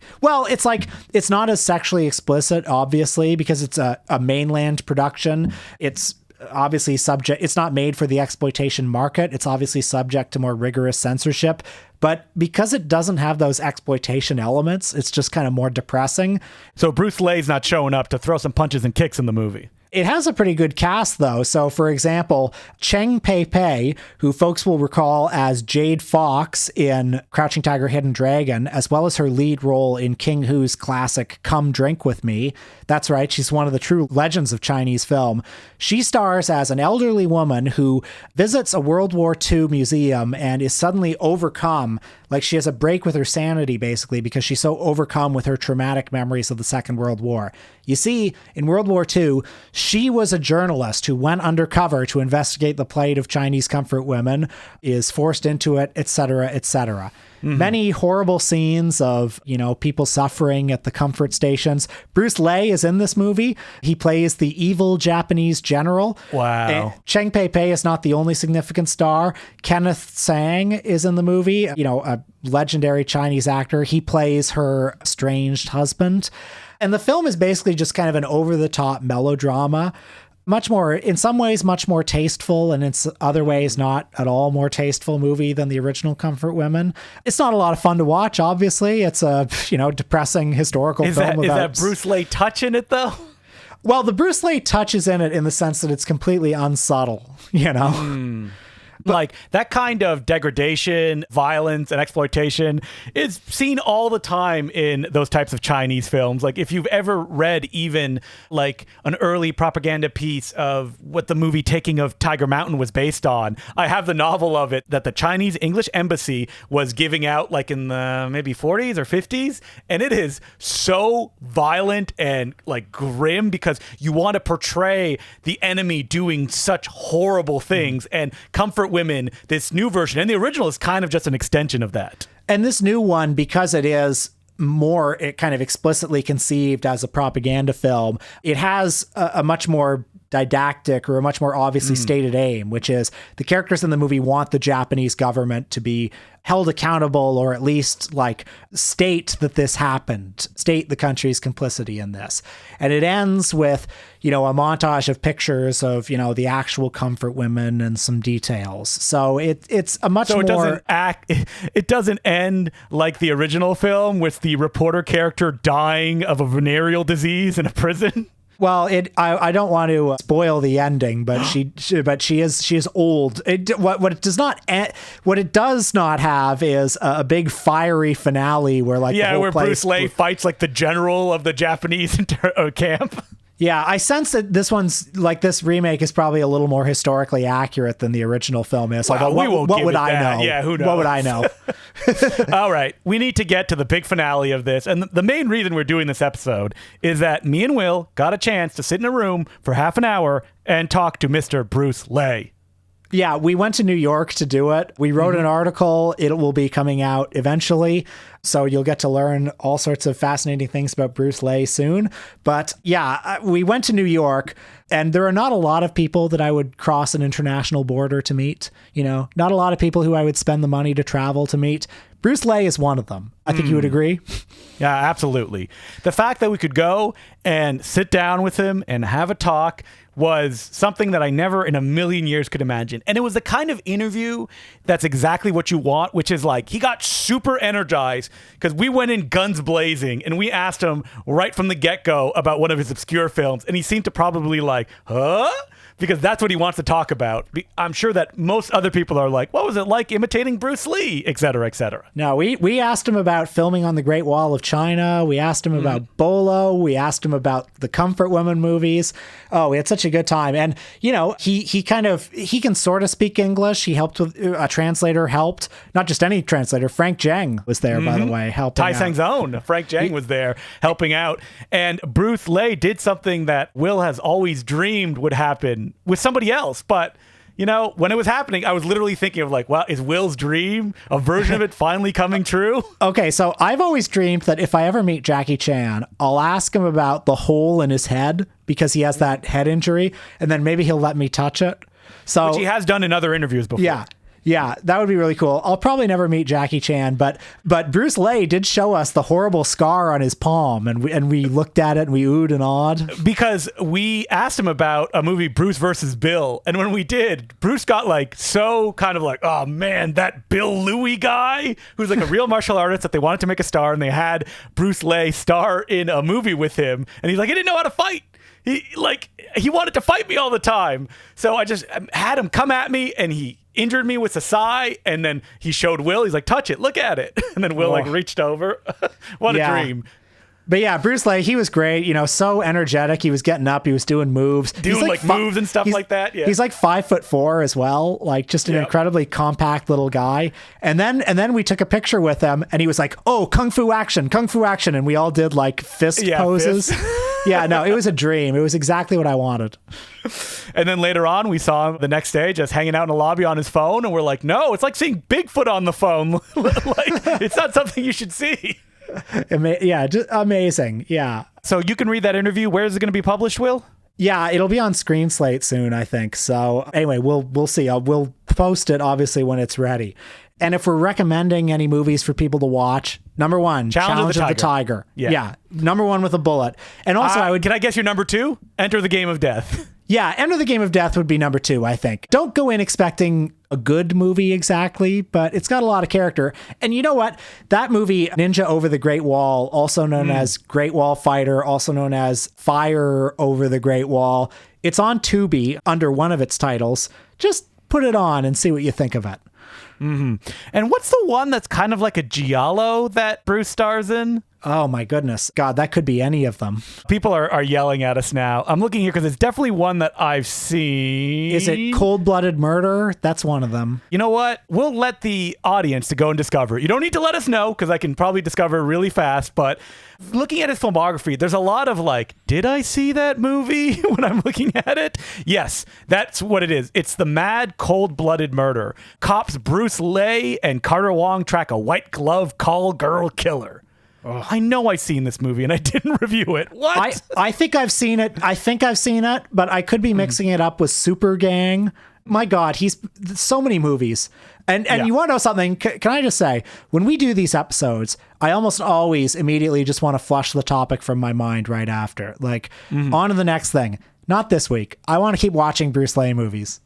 [SPEAKER 2] it's not as sexually explicit, obviously, because it's a mainland production. It's obviously it's not made for the exploitation market. It's obviously subject to more rigorous censorship. But because it doesn't have those exploitation elements, it's just kind of more depressing.
[SPEAKER 1] So Bruce Lee's not showing up to throw some punches and kicks in the movie.
[SPEAKER 2] It has a pretty good cast, though. So, for example, Cheng Pei Pei, who folks will recall as Jade Fox in Crouching Tiger, Hidden Dragon, as well as her lead role in King Hu's classic Come Drink With Me. That's right, she's one of the true legends of Chinese film. She stars as an elderly woman who visits a World War II museum and is suddenly overcome. Like, she has a break with her sanity, basically, because she's so overcome with her traumatic memories of the Second World War. You see, in World War II, she was a journalist who went undercover to investigate the plight of Chinese comfort women, is forced into it, etc., etc. Mm-hmm. Many horrible scenes of, people suffering at the comfort stations. Bruce Lee is in this movie. He plays the evil Japanese general.
[SPEAKER 1] Wow.
[SPEAKER 2] Cheng Pei Pei is not the only significant star. Kenneth Tsang is in the movie, a legendary Chinese actor. He plays her estranged husband. And the film is basically just kind of an over-the-top melodrama. Much more, in some ways, much more tasteful, and in other ways, not at all more tasteful movie than the original Comfort Women. It's not a lot of fun to watch, obviously. It's a, depressing historical film.
[SPEAKER 1] Is that Bruce Lee touch in it, though?
[SPEAKER 2] Well, the Bruce Lee touch is in it in the sense that it's completely unsubtle,
[SPEAKER 1] Like that kind of degradation, violence, and exploitation is seen all the time in those types of Chinese films. Like if you've ever read even like an early propaganda piece of what the movie Taking of Tiger Mountain was based on, I have the novel of it that the Chinese English embassy was giving out like in the maybe 40s or 50s. And it is so violent and like grim because you want to portray the enemy doing such horrible things and comfort women. This new version and the original is kind of just an extension of that.
[SPEAKER 2] And this new one, because it is more it kind of explicitly conceived as a propaganda film, it has a much more didactic or a much more obviously stated aim, which is the characters in the movie want the Japanese government to be held accountable, or at least like state that this happened, state the country's complicity in this. And it ends with, a montage of pictures of, the actual comfort women and some details. So it's a much more...
[SPEAKER 1] It doesn't end like the original film with the reporter character dying of a venereal disease in a prison.
[SPEAKER 2] Well, I don't want to spoil the ending, but she is old. What it does not have is a big fiery finale where like the whole
[SPEAKER 1] where
[SPEAKER 2] place,
[SPEAKER 1] Bruce Lee fights like the general of the Japanese camp.
[SPEAKER 2] Yeah, I sense that this remake is probably a little more historically accurate than the original film is.
[SPEAKER 1] Well, what would I know?
[SPEAKER 2] Yeah, who knows? What would I know?
[SPEAKER 1] All right, we need to get to the big finale of this. And the main reason we're doing this episode is that me and Will got a chance to sit in a room for half an hour and talk to Mr. Bruce Lee.
[SPEAKER 2] Yeah, we went to New York to do it. We wrote an article. It will be coming out eventually. So you'll get to learn all sorts of fascinating things about Bruce Lee soon. But yeah, we went to New York, and there are not a lot of people that I would cross an international border to meet. Not a lot of people who I would spend the money to travel to meet. Bruce Lee is one of them. I think you would agree.
[SPEAKER 1] Yeah, absolutely. The fact that we could go and sit down with him and have a talk was something that I never in a million years could imagine. And it was the kind of interview that's exactly what you want, which is like he got super energized because we went in guns blazing and we asked him right from the get-go about one of his obscure films. And he seemed to probably like, huh? Because that's what he wants to talk about. I'm sure that most other people are like, what was it like imitating Bruce Lee, et cetera, et cetera.
[SPEAKER 2] No, we asked him about filming on the Great Wall of China. We asked him about Bolo. We asked him about the Comfort Women movies. Oh, we had such a good time. And, he can sort of speak English. He helped with a translator helped. Not just any translator. Frank Zheng was there, by the way, helping
[SPEAKER 1] Tai
[SPEAKER 2] out.
[SPEAKER 1] Sang's own. Frank Zheng was there helping out. And Bruce Lee did something that Will has always dreamed would happen with somebody else. But, when it was happening, I was literally thinking of like, wow, is Will's dream, a version of it finally coming true?
[SPEAKER 2] Okay, so I've always dreamed that if I ever meet Jackie Chan, I'll ask him about the hole in his head because he has that head injury, and then maybe he'll let me touch it. So,
[SPEAKER 1] which he has done in other interviews before.
[SPEAKER 2] Yeah, that would be really cool. I'll probably never meet Jackie Chan, but Bruce Lee did show us the horrible scar on his palm, and we looked at it and we oohed and awed.
[SPEAKER 1] Because we asked him about a movie, Bruce versus Bill, and when we did, Bruce got like so kind of like, oh man, that Bill Louis guy who's like a real martial artist that they wanted to make a star, and they had Bruce Lee star in a movie with him, and he's like, he didn't know how to fight. He wanted to fight me all the time. So I just had him come at me, and he injured me with a sai, and then he showed Will. He's like, touch it, look at it. And then Will reached over. What a dream.
[SPEAKER 2] But yeah, Bruce Lee, he was great. So energetic. He was getting up. He was doing moves.
[SPEAKER 1] Doing like moves and stuff like that. Yeah.
[SPEAKER 2] He's like 5'4" as well. Like just an incredibly compact little guy. And then we took a picture with him, and he was like, oh, kung fu action. And we all did like fist poses. Yeah, no, it was a dream. It was exactly what I wanted.
[SPEAKER 1] And then later on, we saw him the next day just hanging out in the lobby on his phone. And we're like, no, it's like seeing Bigfoot on the phone. Like, it's not something you should see.
[SPEAKER 2] Yeah, just amazing. Yeah.
[SPEAKER 1] So you can read that interview. Where is it going to be published, Will?
[SPEAKER 2] Yeah, it'll be on Screen Slate soon, I think. So anyway, we'll see. We'll post it obviously when it's ready. And if we're recommending any movies for people to watch, number one, Challenge of the Tiger. Yeah. Number one with a bullet. And also
[SPEAKER 1] can I guess your number two? Enter the Game of Death.
[SPEAKER 2] Yeah, Enter the Game of Death would be number two, I think. Don't go in expecting a good movie exactly, but it's got a lot of character. And you know what? That movie, Ninja Over the Great Wall, also known as Great Wall Fighter, also known as Fire Over the Great Wall, it's on Tubi under one of its titles. Just put it on and see what you think of it.
[SPEAKER 1] And what's the one that's kind of like a giallo that Bruce stars in?
[SPEAKER 2] Oh my goodness. God, that could be any of them.
[SPEAKER 1] People are yelling at us now. I'm looking here because it's definitely one that I've seen.
[SPEAKER 2] Is it Cold-Blooded Murder? That's one of them.
[SPEAKER 1] You know what? We'll let the audience to go and discover it. You don't need to let us know because I can probably discover it really fast. But looking at his filmography, there's a lot of like, did I see that movie when I'm looking at it? Yes, that's what it is. It's the mad, cold-blooded murder. Cops Bruce Lee and Carter Wong track a white glove call girl killer. I know I've seen this movie and I didn't review it. What?
[SPEAKER 2] I think I've seen it. But I could be mixing it up with Super Gang. My God, he's so many movies. And you want to know something? Can I just say, when we do these episodes, I almost always immediately just want to flush the topic from my mind right after. Like, on to the next thing. Not this week. I want to keep watching Bruce Lee movies.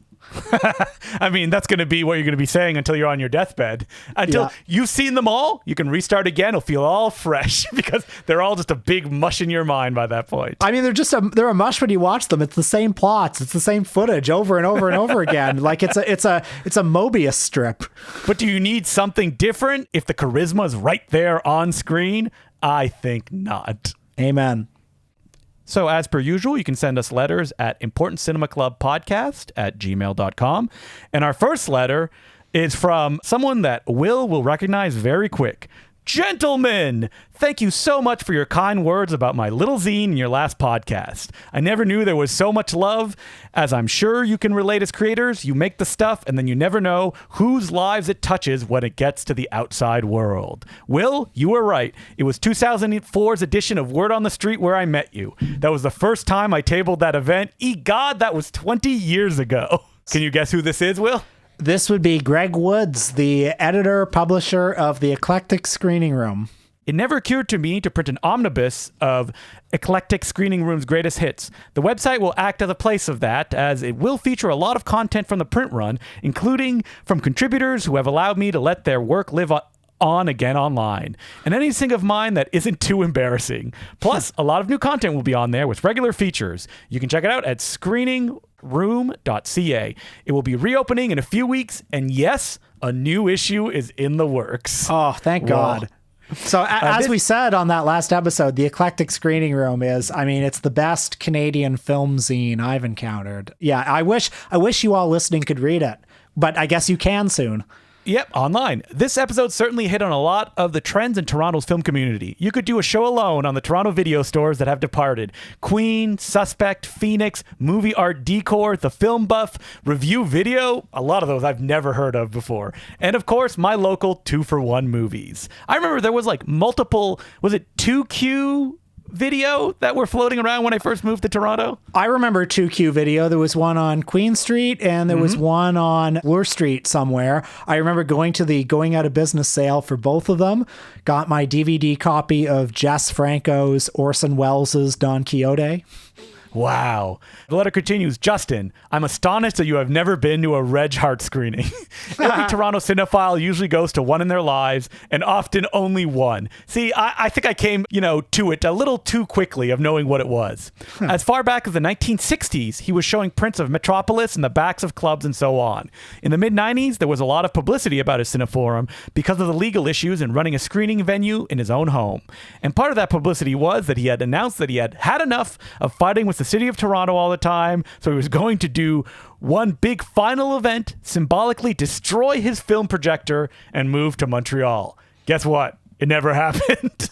[SPEAKER 1] I mean, that's going to be what you're going to be saying until you're on your deathbed. Until you've seen them all, you can restart again. It'll feel all fresh because they're all just a big mush in your mind by that point.
[SPEAKER 2] I mean, they're a mush when you watch them. It's the same plots. It's the same footage over and over and over again. Like it's a Mobius strip.
[SPEAKER 1] But do you need something different if the charisma is right there on screen? I think not.
[SPEAKER 2] Amen.
[SPEAKER 1] So as per usual, you can send us letters at importantcinemaclubpodcast@gmail.com. And our first letter is from someone that will recognize very quick. Gentlemen, thank you so much for your kind words about my little zine in your last podcast. I never knew there was so much love. As I'm sure you can relate as creators, you make the stuff and then you never know whose lives it touches when it gets to the outside world. Will, you were right. It was 2004's edition of Word on the Street where I met you. That was the first time I tabled that event. God, that was 20 years ago. Can you guess who this is, Will?
[SPEAKER 2] This would be Greg Woods, the editor, publisher of the Eclectic Screening Room.
[SPEAKER 1] It never occurred to me to print an omnibus of Eclectic Screening Room's greatest hits. The website will act as a place of that, as it will feature a lot of content from the print run, including from contributors who have allowed me to let their work live on again online, and anything of mine that isn't too embarrassing. Plus, a lot of new content will be on there with regular features. You can check it out at screeningroom.ca. It will be reopening in a few weeks, and yes, a new issue is in the works.
[SPEAKER 2] Oh, thank God. So as we said on that last episode, the Eclectic Screening Room is, I mean, it's the best Canadian film zine I've encountered. Yeah, I wish you all listening could read it, but I guess you can soon.
[SPEAKER 1] Yep, online. This episode certainly hit on a lot of the trends in Toronto's film community. You could do a show alone on the Toronto video stores that have departed. Queen, Suspect, Phoenix, Movie Art Decor, The Film Buff, Review Video, a lot of those I've never heard of before. And of course, my local 2-for-1 movies. I remember there was like multiple, was it 2Q video that were floating around when I first moved to Toronto?
[SPEAKER 2] I remember 2Q video. There was one on Queen Street and there was one on Bloor Street somewhere. I remember going to the going out of business sale for both of them. Got my DVD copy of Jess Franco's Orson Welles' Don Quixote.
[SPEAKER 1] Wow. The letter continues. Justin, I'm astonished that you have never been to a Reg Hart screening. Every Toronto cinephile usually goes to one in their lives, and often only one. See, I think I came, to it a little too quickly of knowing what it was. As far back as the 1960s, he was showing prints of Metropolis in the backs of clubs and so on. In the mid-90s, there was a lot of publicity about his Cineforum because of the legal issues in running a screening venue in his own home. And part of that publicity was that he had announced that he had had enough of fighting with the city of Toronto all the time, so he was going to do one big final event, symbolically destroy his film projector, and move to Montreal. Guess what? It never happened.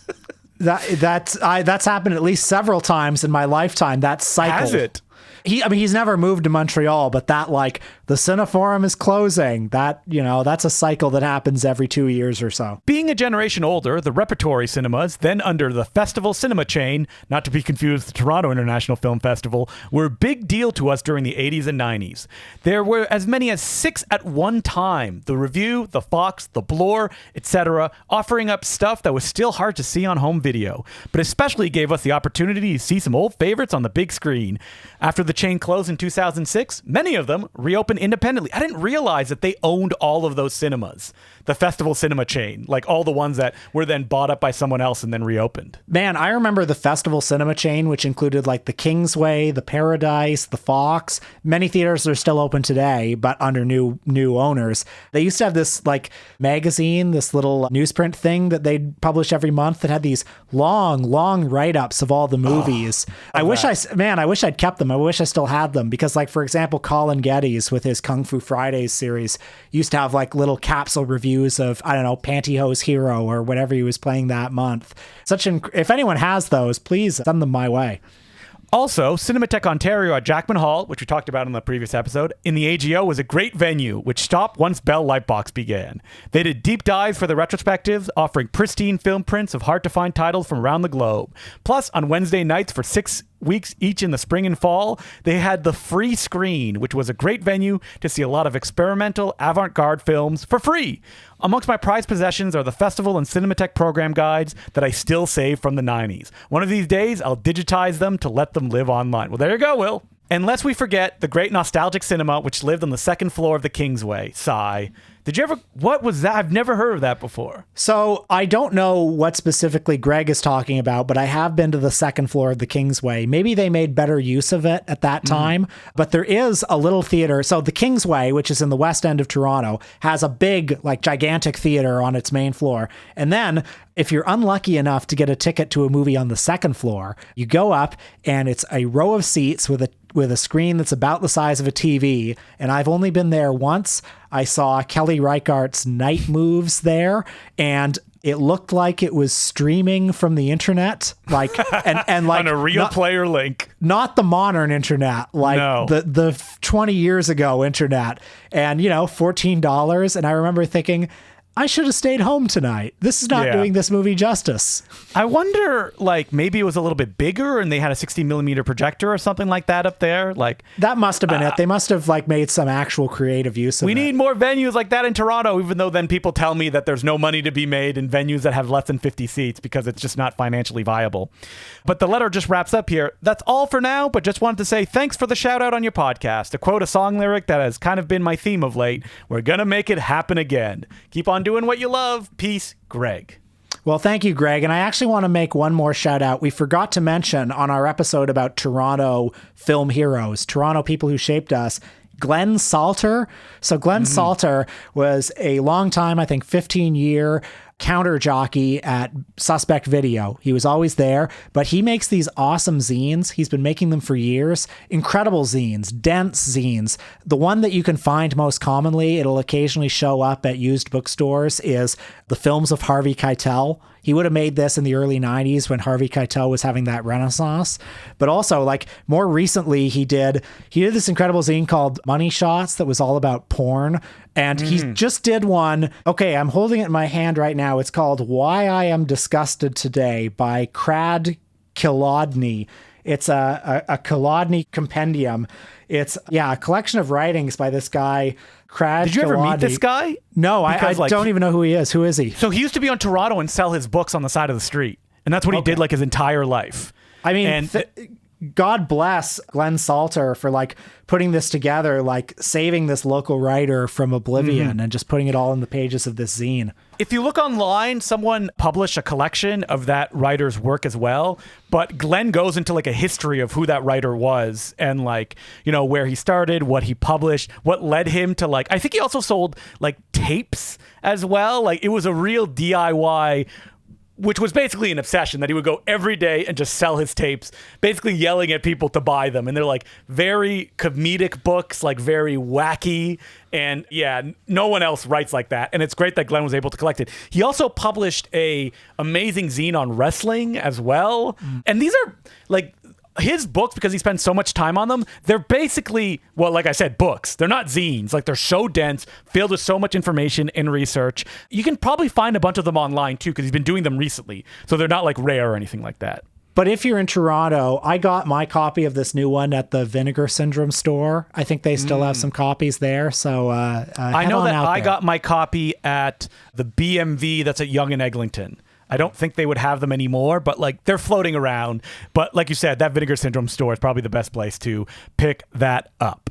[SPEAKER 2] That's happened at least several times in my lifetime. That cycle.
[SPEAKER 1] Has it?
[SPEAKER 2] He's never moved to Montreal, but that the Cineforum is closing. That's a cycle that happens every 2 years or so.
[SPEAKER 1] Being a generation older, the Repertory Cinemas, then under the Festival Cinema chain, not to be confused with the Toronto International Film Festival, were a big deal to us during the 80s and 90s. There were as many as 6 at one time. The Review, the Fox, the Bloor, etc., offering up stuff that was still hard to see on home video, but especially gave us the opportunity to see some old favorites on the big screen. After the chain closed in 2006, many of them reopened independently. I didn't realize that they owned all of those cinemas, the Festival Cinema chain, like all the ones that were then bought up by someone else and then reopened.
[SPEAKER 2] Man, I remember the Festival Cinema chain, which included like the Kingsway, the Paradise, the Fox. Many theaters are still open today, but under new owners. They used to have this like magazine, this little newsprint thing that they'd publish every month that had these long write-ups of all the movies. I wish I'd kept them. I wish I still had them because, like, for example, Colin Geddes with his Kung Fu Fridays series used to have like little capsule reviews of, I don't know, Pantyhose Hero or whatever he was playing that month. If anyone has those, please send them my way.
[SPEAKER 1] Also, Cinematheque Ontario at Jackman Hall, which we talked about in the previous episode, in the AGO was a great venue, which stopped once Bell Lightbox began. They did deep dives for the retrospectives, offering pristine film prints of hard-to-find titles from around the globe. Plus, on Wednesday nights for 6 weeks each in the spring and fall, they had the Free Screen, which was a great venue to see a lot of experimental, avant-garde films for free. Amongst my prized possessions are the festival and Cinematheque program guides that I still save from the 90s. One of these days, I'll digitize them to let them live online. Well, there you go, Will. And lest we forget the great nostalgic cinema, which lived on the second floor of the Kingsway. Sigh. Did you ever... What was that? I've never heard of that before.
[SPEAKER 2] So I don't know what specifically Greg is talking about, but I have been to the second floor of the Kingsway. Maybe they made better use of it at that time, but there is a little theater. So the Kingsway, which is in the west end of Toronto, has a big, like, gigantic theater on its main floor. And then if you're unlucky enough to get a ticket to a movie on the second floor, you go up and it's a row of seats with a screen that's about the size of a TV. And I've only been there once. I saw Kelly Reichardt's Night Moves there, and it looked like it was streaming from the internet, like and like
[SPEAKER 1] on a real player link,
[SPEAKER 2] not the modern internet, like the 20 years ago internet, and $14. And I remember thinking, I should have stayed home tonight. This is not doing this movie justice.
[SPEAKER 1] I wonder, like, maybe it was a little bit bigger and they had a 60 millimeter projector or something like that up there. Like,
[SPEAKER 2] that must have been it. They must have like made some actual creative use of it.
[SPEAKER 1] We need more venues like that in Toronto, even though then people tell me that there's no money to be made in venues that have less than 50 seats because it's just not financially viable. But the letter just wraps up here. That's all for now, but just wanted to say thanks for the shout out on your podcast. To quote a song lyric that has kind of been my theme of late, we're gonna make it happen again. Keep on doing what you love. Peace, Greg.
[SPEAKER 2] Well, thank you, Greg. And I actually want to make one more shout out. We forgot to mention on our episode about Toronto film heroes, Toronto people who shaped us, Glenn Salter. So Glenn Salter was a long time, I think 15-year counter jockey at Suspect Video. He was always there, but he makes these awesome zines. He's been making them for years. Incredible zines, dense zines. The one that you can find most commonly, it'll occasionally show up at used bookstores, is the films of Harvey Keitel. He would have made this in the early 90s when Harvey Keitel was having that renaissance. But also, like, more recently, he did this incredible zine called Money Shots that was all about porn. And he just did one. Okay, I'm holding it in my hand right now. It's called Why I Am Disgusted Today by Crad Kilodny. It's a Kilodny compendium. It's, a collection of writings by this guy, Crad
[SPEAKER 1] Did you ever meet this guy?
[SPEAKER 2] No, I don't even know who he is. Who is he?
[SPEAKER 1] So he used to be on Toronto and sell his books on the side of the street. And that's what he did like his entire life.
[SPEAKER 2] I mean, God bless Glenn Salter for like putting this together, like saving this local writer from oblivion and just putting it all in the pages of this zine.
[SPEAKER 1] If you look online, someone published a collection of that writer's work as well. But Glenn goes into like a history of who that writer was and like, where he started, what he published, what led him to like, I think he also sold like tapes as well. Like it was a real DIY, which was basically an obsession that he would go every day and just sell his tapes, basically yelling at people to buy them. And they're like very comedic books, like very wacky. And no one else writes like that. And it's great that Glenn was able to collect it. He also published a amazing zine on wrestling as well. And these are like his books, because he spends so much time on them, they're basically, well, like I said, books. They're not zines. Like they're so dense, filled with so much information and research. You can probably find a bunch of them online too, because he's been doing them recently. So they're not like rare or anything like that.
[SPEAKER 2] But if you're in Toronto, I got my copy of this new one at the Vinegar Syndrome store. I think they still have some copies there. So
[SPEAKER 1] I know that I got my copy at the BMV that's at Yonge and Eglinton. I don't think they would have them anymore, but like they're floating around. But like you said, that Vinegar Syndrome store is probably the best place to pick that up.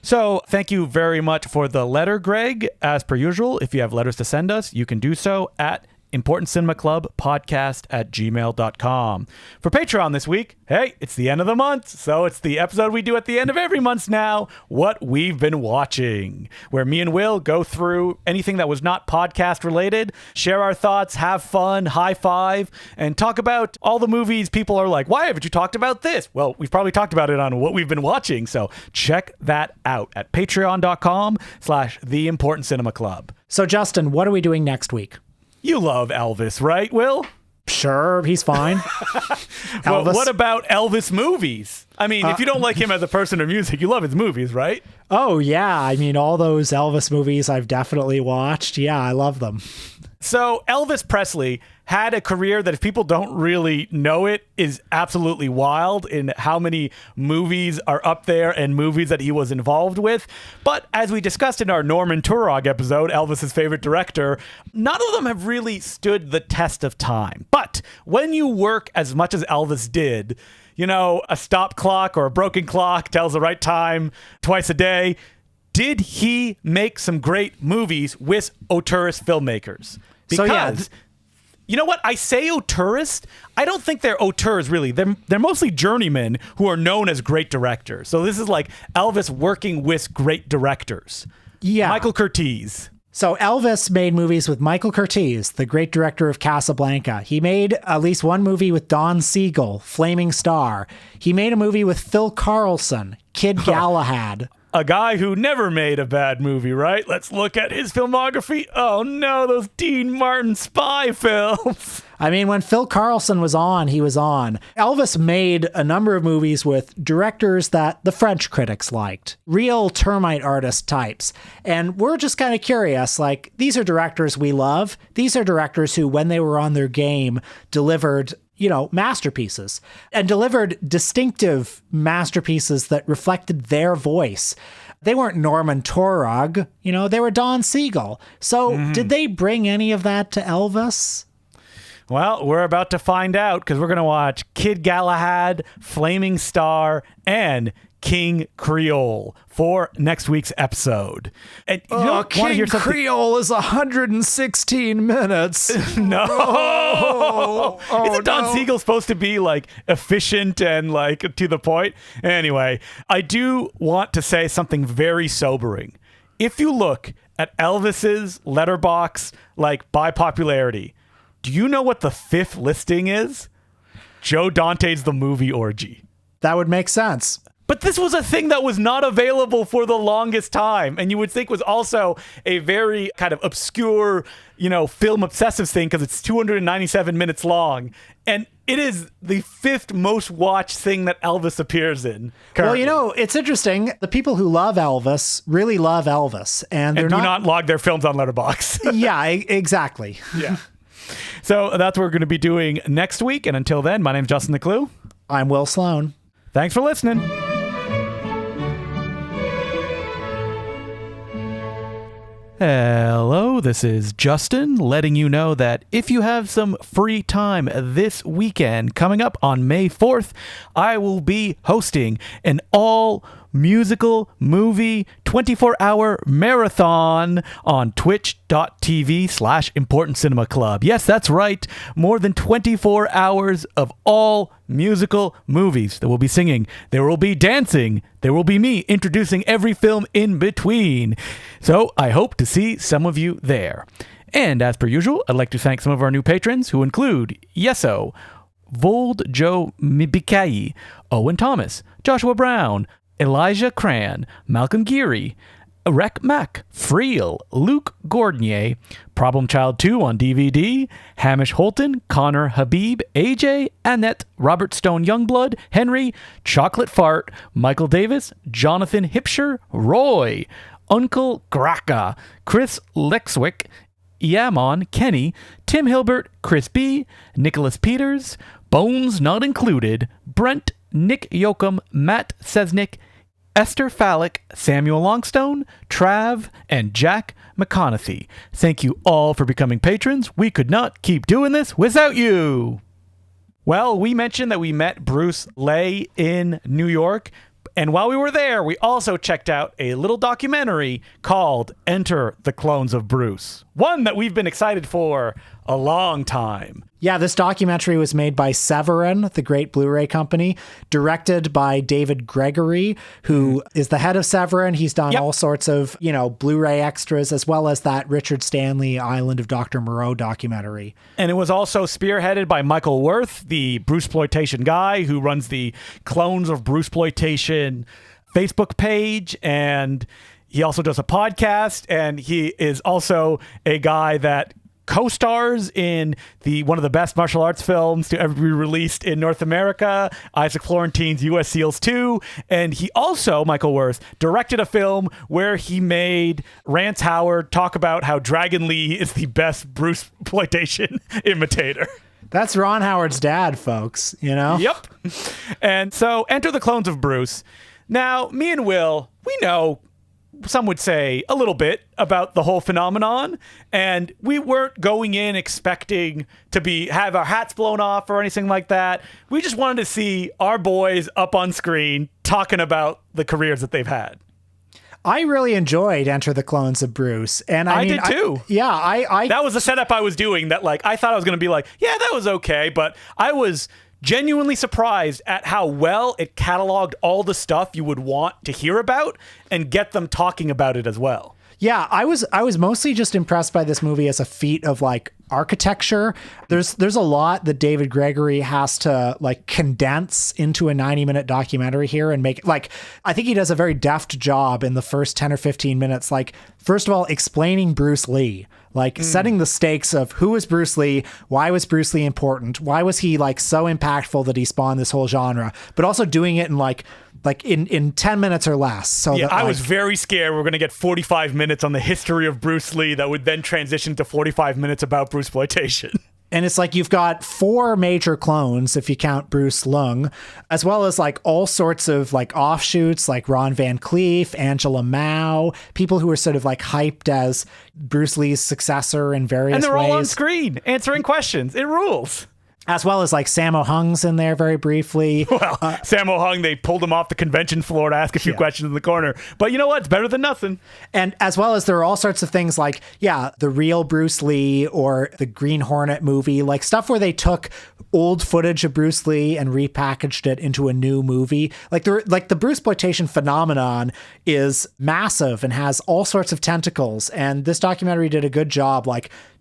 [SPEAKER 1] So thank you very much for the letter, Greg. As per usual, if you have letters to send us, you can do so at importantcinemaclubpodcast@gmail.com. For Patreon this week, hey, it's the end of the month, so it's the episode we do at the end of every month now, What We've Been Watching, where me and Will go through anything that was not podcast related, share our thoughts, have fun, high five, and talk about all the movies people are like, why haven't you talked about this? Well, we've probably talked about it on What We've Been Watching, so check that out at patreon.com/theimportantcinemaclub.
[SPEAKER 2] So Justin, what are we doing next week?
[SPEAKER 1] You love Elvis, right, Will?
[SPEAKER 2] Sure, he's fine.
[SPEAKER 1] Well, what about Elvis movies? I mean, if you don't like him as a person or music, you love his movies, right?
[SPEAKER 2] Oh, yeah. I mean, all those Elvis movies I've definitely watched. Yeah, I love them.
[SPEAKER 1] So Elvis Presley had a career that, if people don't really know it, is absolutely wild in how many movies are up there and movies that he was involved with. But as we discussed in our Norman Turog episode, Elvis's favorite director, none of them have really stood the test of time. But when you work as much as Elvis did, you know, a stop clock or a broken clock tells the right time twice a day. Did he make some great movies with auteurist filmmakers? Because, you know what? I say auteurist. I don't think they're auteurs, really. They're mostly journeymen who are known as great directors. So this is like Elvis working with great directors.
[SPEAKER 2] Yeah.
[SPEAKER 1] Michael Curtiz.
[SPEAKER 2] So Elvis made movies with Michael Curtiz, the great director of Casablanca. He made at least one movie with Don Siegel, Flaming Star. He made a movie with Phil Carlson, Kid Galahad.
[SPEAKER 1] A guy who never made a bad movie, right? Let's look at his filmography. Oh no, those Dean Martin spy films.
[SPEAKER 2] I mean, when Phil Carlson was on, he was on. Elvis made a number of movies with directors that the French critics liked, real termite artist types. And we're just kind of curious, like, these are directors we love. These are directors who, when they were on their game, delivered, you know, masterpieces and delivered distinctive masterpieces that reflected their voice. They weren't Norman Turog, you know, they were Don Siegel. So did they bring any of that to Elvis?
[SPEAKER 1] Well, we're about to find out, because we're going to watch Kid Galahad, Flaming Star, and King Creole for next week's episode. And
[SPEAKER 2] King Creole is 116 minutes.
[SPEAKER 1] No.
[SPEAKER 2] Oh,
[SPEAKER 1] Isn't Don Siegel supposed to be like efficient and like to the point? Anyway, I do want to say something very sobering. If you look at Elvis's letterbox, like by popularity, do you know what the 5th listing is? Joe Dante's The Movie Orgy.
[SPEAKER 2] That would make sense.
[SPEAKER 1] But this was a thing that was not available for the longest time, and you would think was also a very kind of obscure, you know, film obsessive thing, because it's 297 minutes long, and it is the 5th most watched thing that Elvis appears in currently.
[SPEAKER 2] Well, you know, it's interesting. The people who love Elvis really love Elvis, and they're
[SPEAKER 1] do not log their films on Letterboxd.
[SPEAKER 2] Yeah, exactly.
[SPEAKER 1] Yeah. So that's what we're going to be doing next week, and until then, my name's Justin the Clue.
[SPEAKER 2] I'm Will Sloan.
[SPEAKER 1] Thanks for listening. Hello, this is Justin letting you know that if you have some free time this weekend, coming up on May 4th, I will be hosting an all musical movie 24-hour marathon on twitch.tv/Important Cinema Club. Yes, that's right. More than 24 hours of all musical movies that we'll be singing. There will be dancing. There will be me introducing every film in between. So I hope to see some of you there. And as per usual, I'd like to thank some of our new patrons, who include Yeso, Vold Joe Mibikai, Owen Thomas, Joshua Brown, Elijah Cran, Malcolm Geary, Rec Mac, Freel, Luke Gordnier, Problem Child 2 on DVD, Hamish Holton, Connor Habib, AJ, Annette, Robert Stone Youngblood, Henry, Chocolate Fart, Michael Davis, Jonathan Hipsher, Roy, Uncle Graka, Chris Lexwick, Yamon, Kenny, Tim Hilbert, Chris B, Nicholas Peters, Bones Not Included, Brent, Nick Yoakum, Matt Sesnick, Esther Fallick, Samuel Longstone, Trav, and Jack McConaughey. Thank you all for becoming patrons. We could not keep doing this without you. Well, we mentioned that we met Bruce Lee in New York. And while we were there, we also checked out a little documentary called Enter the Clones of Bruce. One that we've been excited for a long time.
[SPEAKER 2] Yeah, this documentary was made by Severin, the great Blu-ray company, directed by David Gregory, who is the head of Severin. He's done all sorts of, Blu-ray extras, as well as that Richard Stanley Island of Dr. Moreau documentary. And
[SPEAKER 1] it was also spearheaded by Michael Worth, the Bruceploitation guy who runs the Clones of Bruceploitation Facebook page, and he also does a podcast, and he is also a guy that co-stars in one of the best martial arts films to ever be released in North America, Isaac Florentine's U.S. SEALs 2. And he also, Michael Worth, directed a film where he made Rance Howard talk about how Dragon Lee is the best Bruceploitation imitator.
[SPEAKER 2] That's Ron Howard's dad, folks,
[SPEAKER 1] Yep. And so Enter the Clones of Bruce. Now, me and Will, we know, some would say, a little bit about the whole phenomenon, and we weren't going in expecting to have our hats blown off or anything like that. We just wanted to see our boys up on screen talking about the careers that they've had.
[SPEAKER 2] I really enjoyed Enter the Clones of Bruce, and I
[SPEAKER 1] did too.
[SPEAKER 2] That
[SPEAKER 1] was the setup I was doing. That I thought I was going to be like, yeah, that was okay, but I was genuinely surprised at how well it cataloged all the stuff you would want to hear about and get them talking about it as well.
[SPEAKER 2] Yeah, I was mostly just impressed by this movie as a feat of architecture. There's a lot that David Gregory has to condense into a 90-minute documentary here and make it I think he does a very deft job in the first 10 or 15 minutes. First of all, explaining Bruce Lee. Setting the stakes of who is Bruce Lee, why was Bruce Lee important, why was he so impactful that he spawned this whole genre, but also doing it in 10 minutes or less. So
[SPEAKER 1] yeah, I was very scared we're going to get 45 minutes on the history of Bruce Lee that would then transition to 45 minutes about Bruceploitation.
[SPEAKER 2] And it's you've got 4 major clones, if you count Bruce Lung, as well as all sorts of offshoots like Ron Van Cleef, Angela Mao, people who are sort of hyped as Bruce Lee's successor in various ways.
[SPEAKER 1] And they're all on screen answering questions. It rules.
[SPEAKER 2] As well as Sammo Hung's in there very briefly.
[SPEAKER 1] Well, Sammo Hung, they pulled him off the convention floor to ask a few questions in the corner. But you know what? It's better than nothing.
[SPEAKER 2] And as well as there are all sorts of things the real Bruce Lee or the Green Hornet movie, stuff where they took old footage of Bruce Lee and repackaged it into a new movie. The Bruceploitation phenomenon is massive and has all sorts of tentacles. And this documentary did a good job,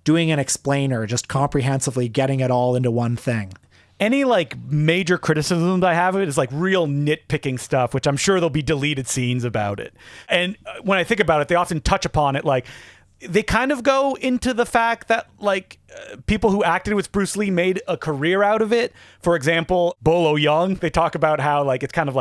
[SPEAKER 2] doing an explainer, just comprehensively getting it all into one thing.
[SPEAKER 1] Any major criticisms I have of it is real nitpicking stuff, which I'm sure there'll be deleted scenes about it. And when I think about it, they often touch upon it. They kind of go into the fact that people who acted with Bruce Lee made a career out of it. For example, Bolo Young, they talk about how it's kind of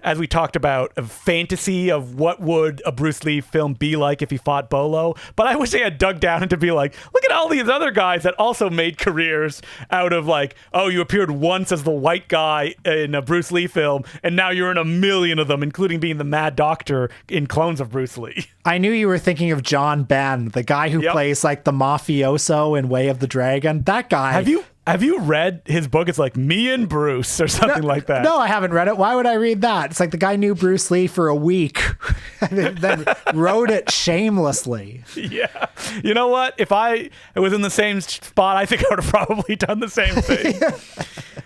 [SPEAKER 1] as we talked about, a fantasy of what would a Bruce Lee film be like if he fought Bolo. But I wish they had dug down into be look at all these other guys that also made careers out of oh, you appeared once as the white guy in a Bruce Lee film, and now you're in a million of them, including being the Mad Doctor in Clones of Bruce Lee.
[SPEAKER 2] I knew you were thinking of John Ben, the guy who plays the mafioso in Way of the Dragon. That guy.
[SPEAKER 1] Have you read his book? It's Me and Bruce or something like that.
[SPEAKER 2] No, I haven't read it. Why would I read that? It's the guy knew Bruce Lee for a week and then wrote it shamelessly.
[SPEAKER 1] Yeah. You know what? If I was in the same spot, I think I would have probably done the same thing.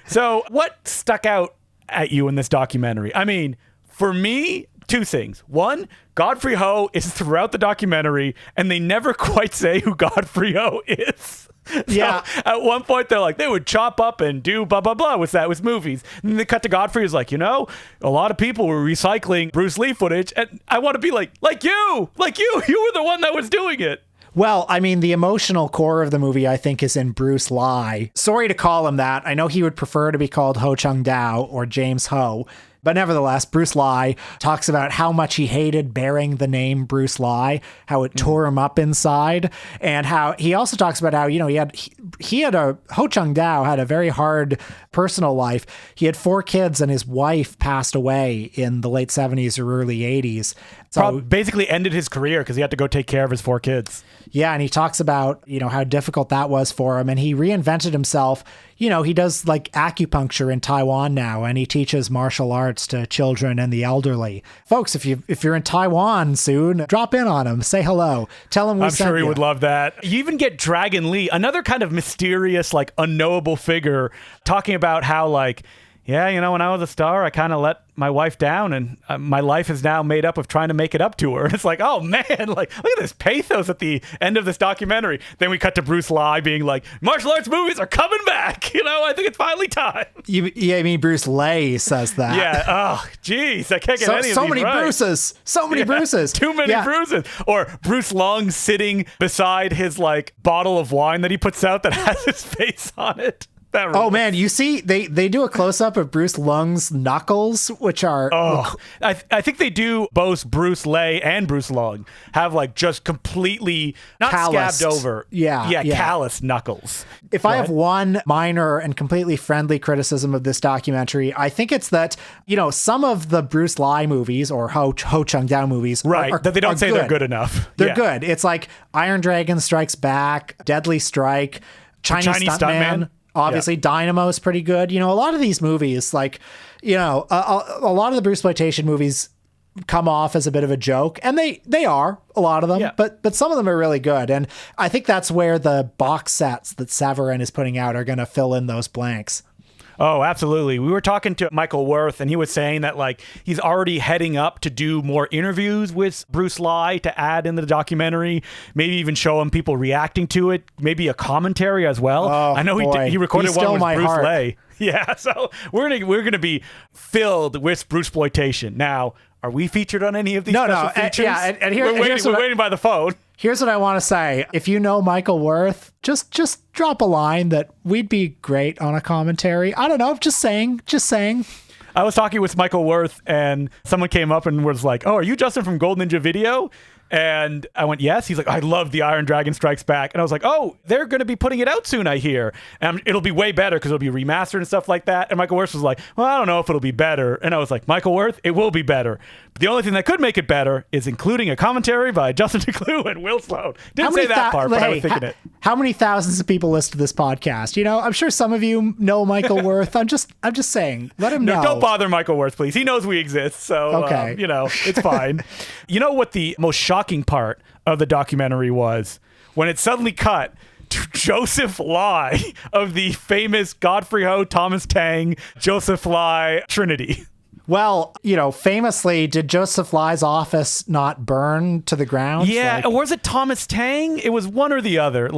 [SPEAKER 1] So what stuck out at you in this documentary? I mean, for me, 2 things. One, Godfrey Ho is throughout the documentary, and they never quite say who Godfrey Ho is.
[SPEAKER 2] Yeah.
[SPEAKER 1] So at one point, they're they would chop up and do blah, blah, blah with movies. And then they cut to Godfrey who's a lot of people were recycling Bruce Lee footage. And I want to be like you were the one that was doing it.
[SPEAKER 2] Well, I mean, the emotional core of the movie, I think, is in Bruce Lee. Sorry to call him that. I know he would prefer to be called Ho Chung Dao or James Ho. But nevertheless, Bruce Lee talks about how much he hated bearing the name Bruce Lee, how it tore him up inside, and how he also talks about how, Ho Chung-dao had a very hard personal life. He had 4 kids and his wife passed away in the late 70s or early 80s. So
[SPEAKER 1] basically ended his career because he had to go take care of his 4 kids.
[SPEAKER 2] Yeah, and he talks about, how difficult that was for him, and he reinvented himself. He does like acupuncture in Taiwan now, and he teaches martial arts to children and the elderly. Folks, if you're in Taiwan soon, drop in on him, say hello, tell him we sent you.
[SPEAKER 1] I'm sure he would love that. You even get Dragon Lee, another kind of mysterious, like unknowable figure, talking about how when I was a star, I kind of let my wife down, and my life is now made up of trying to make it up to her. And it's like, oh man, look at this pathos at the end of this documentary. Then we cut to Bruce Lee being like, martial arts movies are coming back. I think it's finally time.
[SPEAKER 2] I mean, Bruce Lee says that.
[SPEAKER 1] Yeah. Oh, geez. I can't get any of these right.
[SPEAKER 2] Bruces. So many Bruces.
[SPEAKER 1] Too many bruises. Or Bruce Long sitting beside his bottle of wine that he puts out that has his face on it.
[SPEAKER 2] Oh man, you see they do a close-up of Bruce Lung's knuckles, which are
[SPEAKER 1] I think they do. Both Bruce Lee and Bruce Long have just completely not
[SPEAKER 2] calloused.
[SPEAKER 1] scabbed over, calloused knuckles.
[SPEAKER 2] If I have one minor and completely friendly criticism of this documentary, I think it's that some of the Bruce Lee movies or Ho Chung-dao movies,
[SPEAKER 1] right? That they don't say
[SPEAKER 2] good.
[SPEAKER 1] They're good enough.
[SPEAKER 2] They're good. It's like Iron Dragon Strikes Back, Deadly Strike, Chinese Stuntman. Obviously, Dynamo is pretty good. A lot of these movies, a lot of the Brucesploitation movies come off as a bit of a joke, and they are, a lot of them, but some of them are really good. And I think that's where the box sets that Severin is putting out are going to fill in those blanks.
[SPEAKER 1] Oh, absolutely. We were talking to Michael Worth, and he was saying that he's already heading up to do more interviews with Bruce Lee to add in the documentary, maybe even show him people reacting to it, maybe a commentary as well.
[SPEAKER 2] Oh,
[SPEAKER 1] I know he recorded one with Bruce
[SPEAKER 2] heart.
[SPEAKER 1] Lee. Yeah, so we're gonna be filled with Brucesploitation. Now, are we featured on any of these special features?
[SPEAKER 2] And
[SPEAKER 1] we're waiting by the phone.
[SPEAKER 2] Here's what I want to say. If you know Michael Worth, just drop a line that we'd be great on a commentary. I don't know. Just saying.
[SPEAKER 1] I was talking with Michael Worth, and someone came up and was like, oh, are you Justin from Gold Ninja Video? And I went, yes. He's like, I love the Iron Dragon Strikes Back. And I was like, oh, they're going to be putting it out soon, I hear. And it'll be way better because it'll be remastered and stuff like that. And Michael Worth was like, well, I don't know if it'll be better. And I was like, Michael Worth, it will be better. But the only thing that could make it better is including a commentary by Justin DeClue and Will Sloan. Didn't say that part, but I was thinking it.
[SPEAKER 2] How many thousands of people listen to this podcast? I'm sure some of you know Michael Worth. I'm just saying, let him know.
[SPEAKER 1] No, don't bother Michael Worth, please. He knows we exist. So,
[SPEAKER 2] okay.
[SPEAKER 1] It's fine. You know what the most shocking part of the documentary was? When it suddenly cut to Joseph Lie of the famous Godfrey Ho, Thomas Tang, Joseph Lie trinity.
[SPEAKER 2] Well, famously, did Joseph Lie's office not burn to the ground?
[SPEAKER 1] Yeah, or was it Thomas Tang? It was one or the other.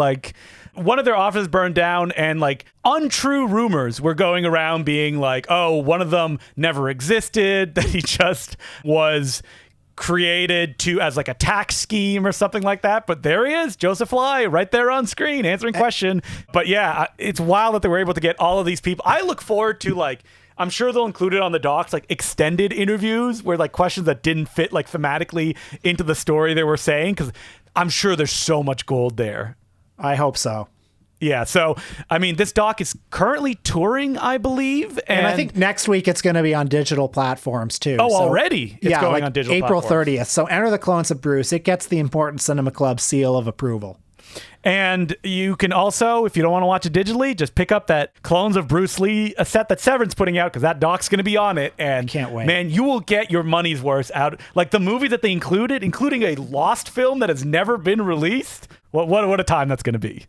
[SPEAKER 1] One of their offices burned down, and untrue rumors were going around being one of them never existed, that he just was created as a tax scheme or something like that. But there he is, Joseph Lie, right there on screen answering question. But yeah, it's wild that they were able to get all of these people. I look forward to I'm sure they'll include it on the docs, extended interviews where questions that didn't fit thematically into the story they were saying, because I'm sure there's so much gold there.
[SPEAKER 2] I hope so.
[SPEAKER 1] Yeah, so, this doc is currently touring, I believe.
[SPEAKER 2] And I think next week it's going to be on digital platforms, too.
[SPEAKER 1] Oh, already? It's going on digital
[SPEAKER 2] April
[SPEAKER 1] platforms.
[SPEAKER 2] 30th. So Enter the Clones of Bruce. It gets the Important Cinema Club seal of approval.
[SPEAKER 1] And you can also, if you don't want to watch it digitally, just pick up that Clones of Bruce Lee, a set that Severin's putting out, because that doc's going to be on it. And
[SPEAKER 2] can't wait.
[SPEAKER 1] Man, you will get your money's worth out. The movie that they included, including a lost film that has never been released. What a time that's going to be.